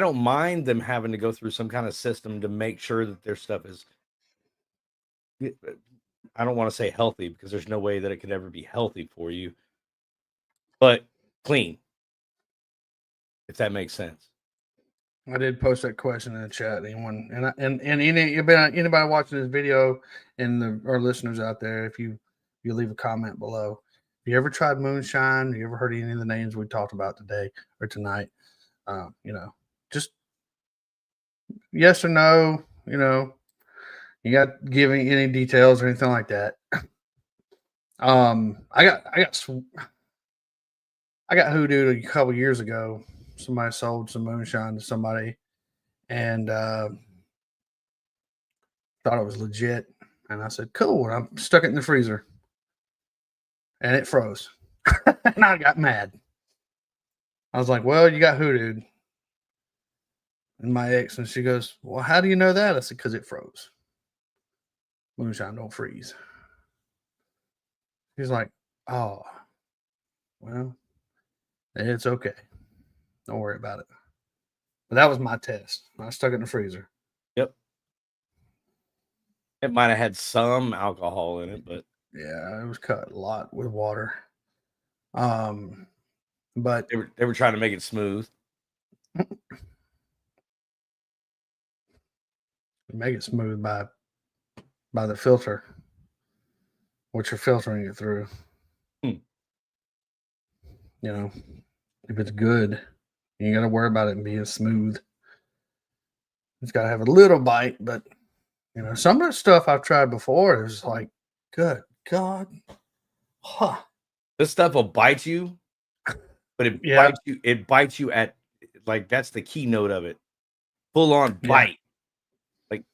don't mind them having to go through some kind of system to make sure that their stuff is, I don't want to say healthy, because there's no way that it could ever be healthy for you, but clean, if that makes sense.
I did post that question in the chat. Anyone and anybody watching this video, and our listeners out there, if you leave a comment below. Have you ever tried Moonshine? Have you ever heard any of the names we talked about today or tonight? Just yes or no. You got giving any details or anything like that. I got hoodooed a couple years ago. Somebody sold some moonshine to somebody, and thought it was legit. And I said, "Cool." And I stuck it in the freezer, and it froze. And I got mad. I was like, "Well, you got hoodooed." And my ex, and she goes, "Well, how do you know that?" I said, "Because it froze. Moonshine don't freeze." He's like, "Oh, well, it's okay. Don't worry about it." But that was my test. I stuck it in the freezer.
Yep. It might have had some alcohol in it, but
yeah, it was cut a lot with water. But
they were trying to make it smooth.
Make it smooth by the filter, what you're filtering it through. If it's good, you ain't got to worry about it being smooth. It's got to have a little bite, but some of the stuff I've tried before is like, good God, huh?
This stuff will bite you, but it bites you at, like, that's the keynote of it. Full on bite. Like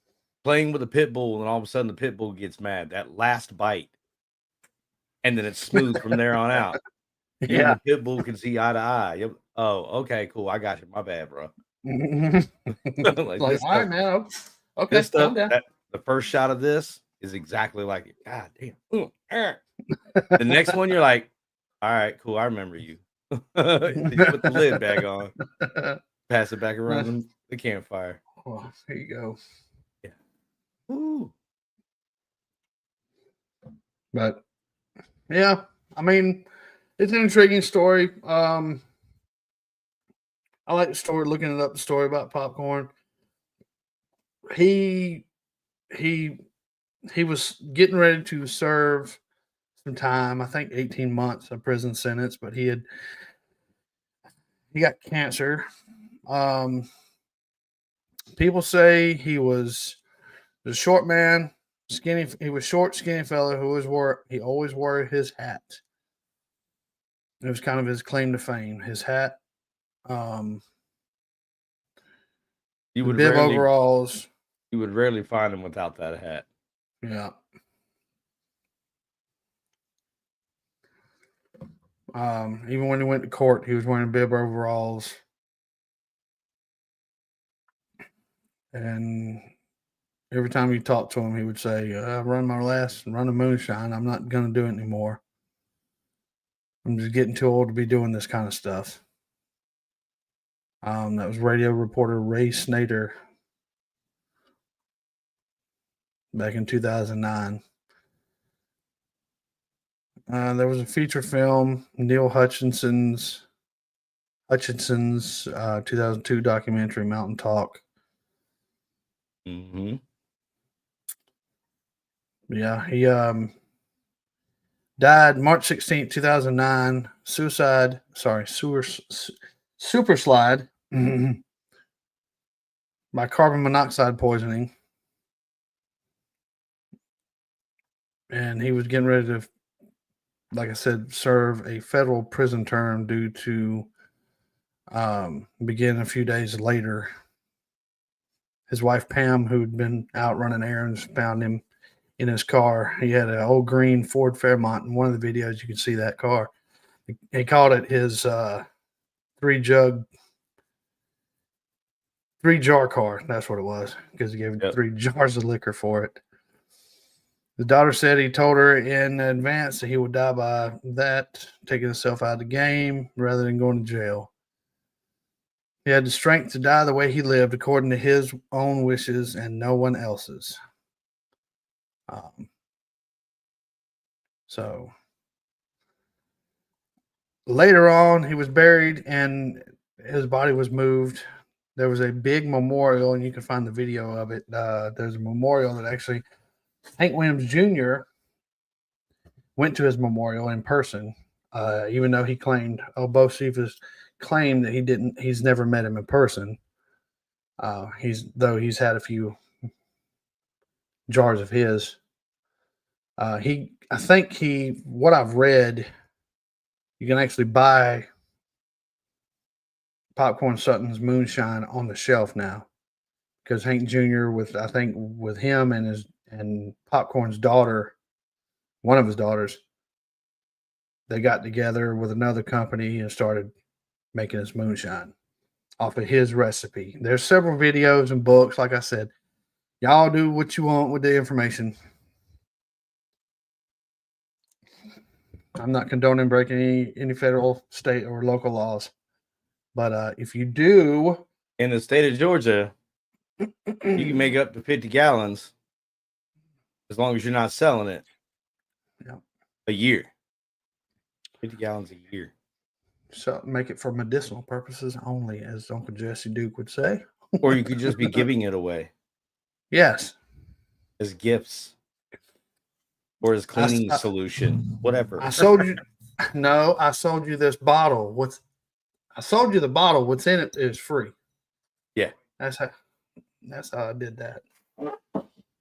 playing with a pit bull, and all of a sudden the pit bull gets mad. That last bite, and then it's smooth from there on out. Even the pit bull can see eye to eye. Yep. Oh, okay, cool. I got you. My bad, bro.
Like, all right, man. Okay,
this stuff, the first shot of this is exactly like it. God damn. The next one, you're like, all right, cool. I remember you. You put the lid back on, pass it back around the campfire.
Well, there you go.
Yeah. Ooh.
But yeah, I mean, it's an intriguing story. I like the story, looking it up, the story about PopCorn. He was getting ready to serve some time, I think 18 months of prison sentence, but he got cancer. People say he was a short man, skinny. He was short, skinny fellow who always wore his hat. It was kind of his claim to fame, his hat.
You would
bib overalls.
You would rarely find him without that hat.
Yeah. Even when he went to court, he was wearing bib overalls. And every time you talked to him, he would say, I run my last run of Moonshine. I'm not going to do it anymore. I'm just getting too old to be doing this kind of stuff. That was radio reporter Ray Snader back in 2009. There was a feature film, Neil Hutchinson's 2002 documentary, Mountain Talk.
Mm-hmm.
Yeah, he died March 16th, 2009. Super slide by carbon monoxide poisoning. And he was getting ready to, like I said, serve a federal prison term due to begin a few days later. His wife, Pam, who'd been out running errands, found him in his car. He had an old green Ford Fairmont. In one of the videos, you can see that car. He called it his three jar car. That's what it was, because he gave him 3 jars of liquor for it. The daughter said he told her in advance that he would die by that, taking himself out of the game rather than going to jail. He had the strength to die the way he lived, according to his own wishes and no one else's. So later on, he was buried and his body was moved. There was a big memorial, and you can find the video of it. There's a memorial that actually Hank Williams Jr. went to his memorial in person, even though he claimed, Bocephus claimed that he's never met him in person. He's had a few jars of his. What I've read, you can actually buy PopCorn Sutton's Moonshine on the shelf now, because Hank Jr. with him and Popcorn's daughter, one of his daughters, they got together with another company and started making his Moonshine off of his recipe. There's several videos and books. Like I said, y'all do what you want with the information. I'm not condoning breaking any federal, state, or local laws. But if you do,
in the state of Georgia, you can make up to 50 gallons as long as you're not selling it.
Yeah.
A year. 50 gallons a year.
So make it for medicinal purposes only, as Uncle Jesse Duke would say.
Or you could just be giving it away.
Yes.
As gifts. Or as cleaning solution. Whatever.
I sold you this bottle. I sold you the bottle. What's in it is free.
Yeah.
That's how I did that.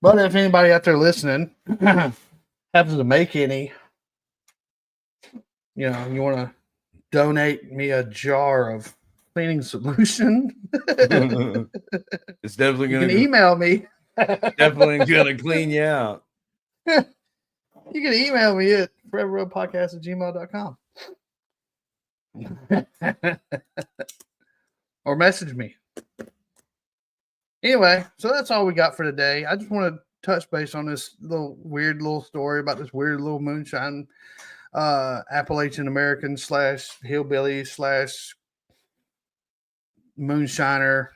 But if anybody out there listening happens to make any, you want to donate me a jar of cleaning solution,
it's definitely going to
email me.
Definitely going to clean you out.
You can email me at foreverroadpodcast@gmail.com. Or message me. Anyway, so that's all we got for today. I just want to touch base on this weird little story about this weird little moonshine Appalachian American / hillbilly / moonshiner.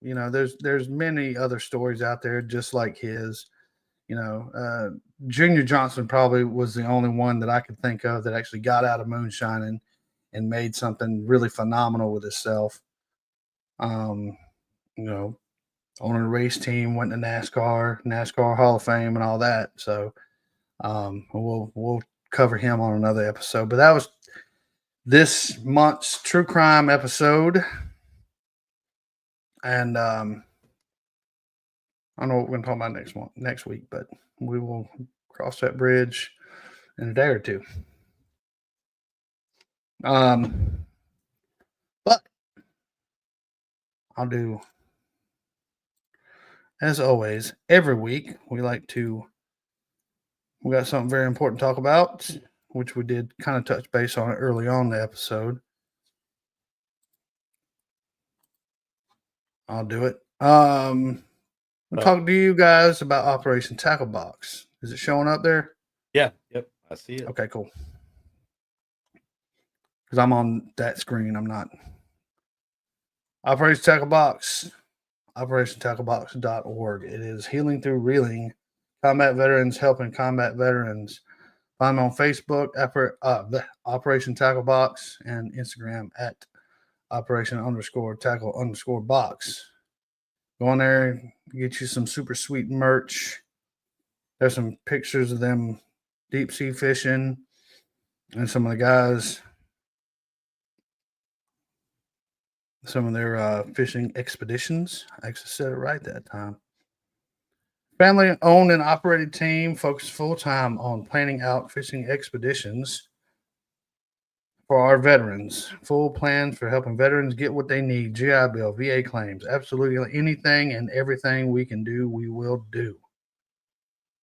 There's many other stories out there just like his. Junior Johnson probably was the only one that I could think of that actually got out of moonshining and made something really phenomenal with himself. On a race team, went to NASCAR Hall of Fame and all that. So we'll cover him on another episode. But that was this month's true crime episode. And I don't know what we're going to talk about next week, but we will cross that bridge in a day or two. But I'll do as always, every week we got something very important to talk about, which we did kind of touch base on it early on in the episode. I'll do it. I'm talking to you guys about Operation Tackle Box. Is it showing up there?
Yeah. Yep. I see it.
Okay, cool. Because I'm on that screen. I'm not. Operation Tackle Box. OperationTackleBox.org. It is healing through reeling. Combat veterans helping combat veterans. Find them on Facebook, Operation Tackle Box, and Instagram at Operation_Tackle_Box. Go on there, get you some super sweet merch. There's some pictures of them deep sea fishing and some of the guys, some of their fishing expeditions. I actually said it right that time. Family owned and operated team focused full time on planning out fishing expeditions for our veterans. Full plans for helping veterans get what they need. GI Bill, VA claims, absolutely anything and everything we can do, we will do.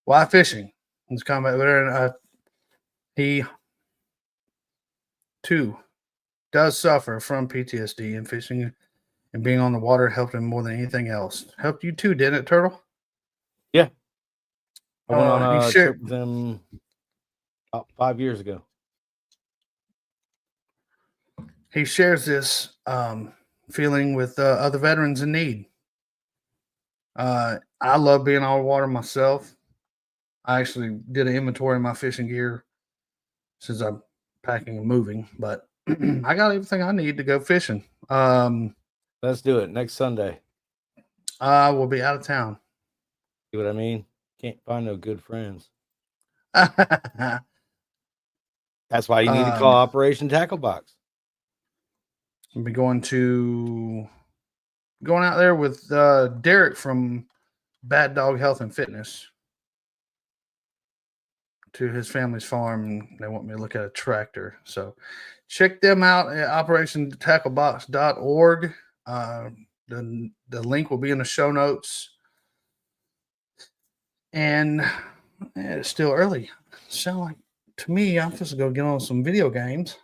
Why fishing? This combat veteran, he too does suffer from PTSD, and fishing and being on the water helped him more than anything else. Helped you too, didn't it, Turtle?
Yeah. I went on a
He
trip with them about 5 years ago.
He shares this feeling with other veterans in need. I love being on water myself. I actually did an inventory of my fishing gear since I'm packing and moving, but I got everything I need to go fishing.
Let's do it next Sunday.
I will be out of town.
See what I mean? Can't find no good friends.
That's
why you need to call Operation Tackle Box.
I'll be going out there with Derek from Bad Dog Health and Fitness to his family's farm, and they want me to look at a tractor. So check them out at OperationTackleBox.org. The link will be in the show notes. And it's still early. Sound like to me, I'm supposed to go get on some video games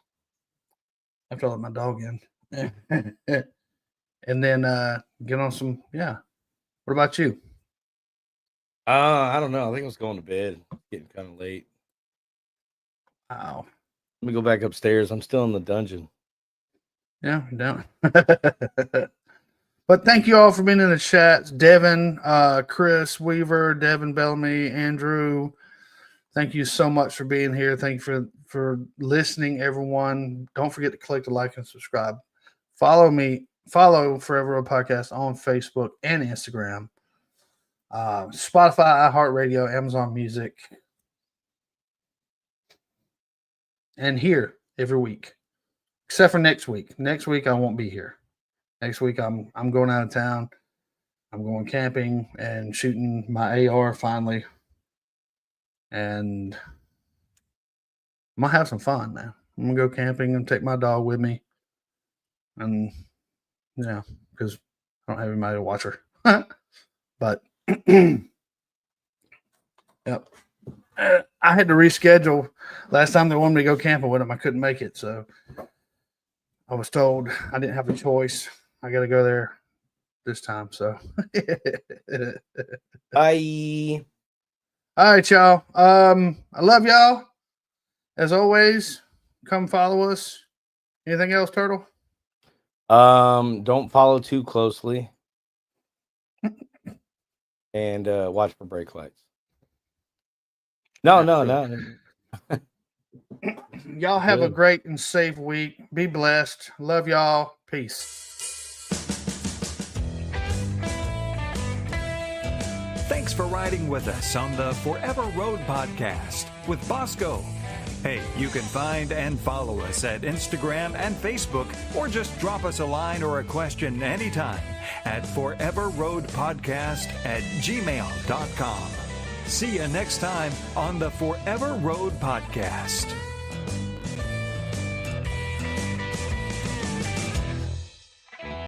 after I let my dog in. And then get on some. Yeah. What about you?
I don't know. I think I was going to bed. Getting kind of late.
Wow.
Let me go back upstairs. I'm still in the dungeon.
Yeah, down. But thank you all for being in the chats. Devin, Chris Weaver, Devin Bellamy, Andrew. Thank you so much for being here. Thank you for listening, everyone. Don't forget to click the like and subscribe. Follow Forever Road Podcast on Facebook and Instagram. Spotify, iHeartRadio, Amazon Music. And here every week. Except for next week. Next week I won't be here. Next week I'm going out of town. I'm going camping and shooting my AR finally. And I'm gonna have some fun now. I'm gonna go camping and take my dog with me. And yeah, because I don't have anybody to watch her. But yep. I had to reschedule. Last time they wanted me to go camping with them, I couldn't make it. So I was told I didn't have a choice. I got to go there this time. So
bye.
All right, y'all. I love y'all. As always, come follow us. Anything else, Turtle?
Don't follow too closely. And watch for brake lights. No.
Y'all have a great and safe week. Be blessed. Love y'all. Peace.
Thanks for riding with us on the Forever Road Podcast with Bosco. Hey, you can find and follow us at Instagram and Facebook, or just drop us a line or a question anytime at foreverroadpodcast@gmail.com. See you next time on the Forever Road Podcast.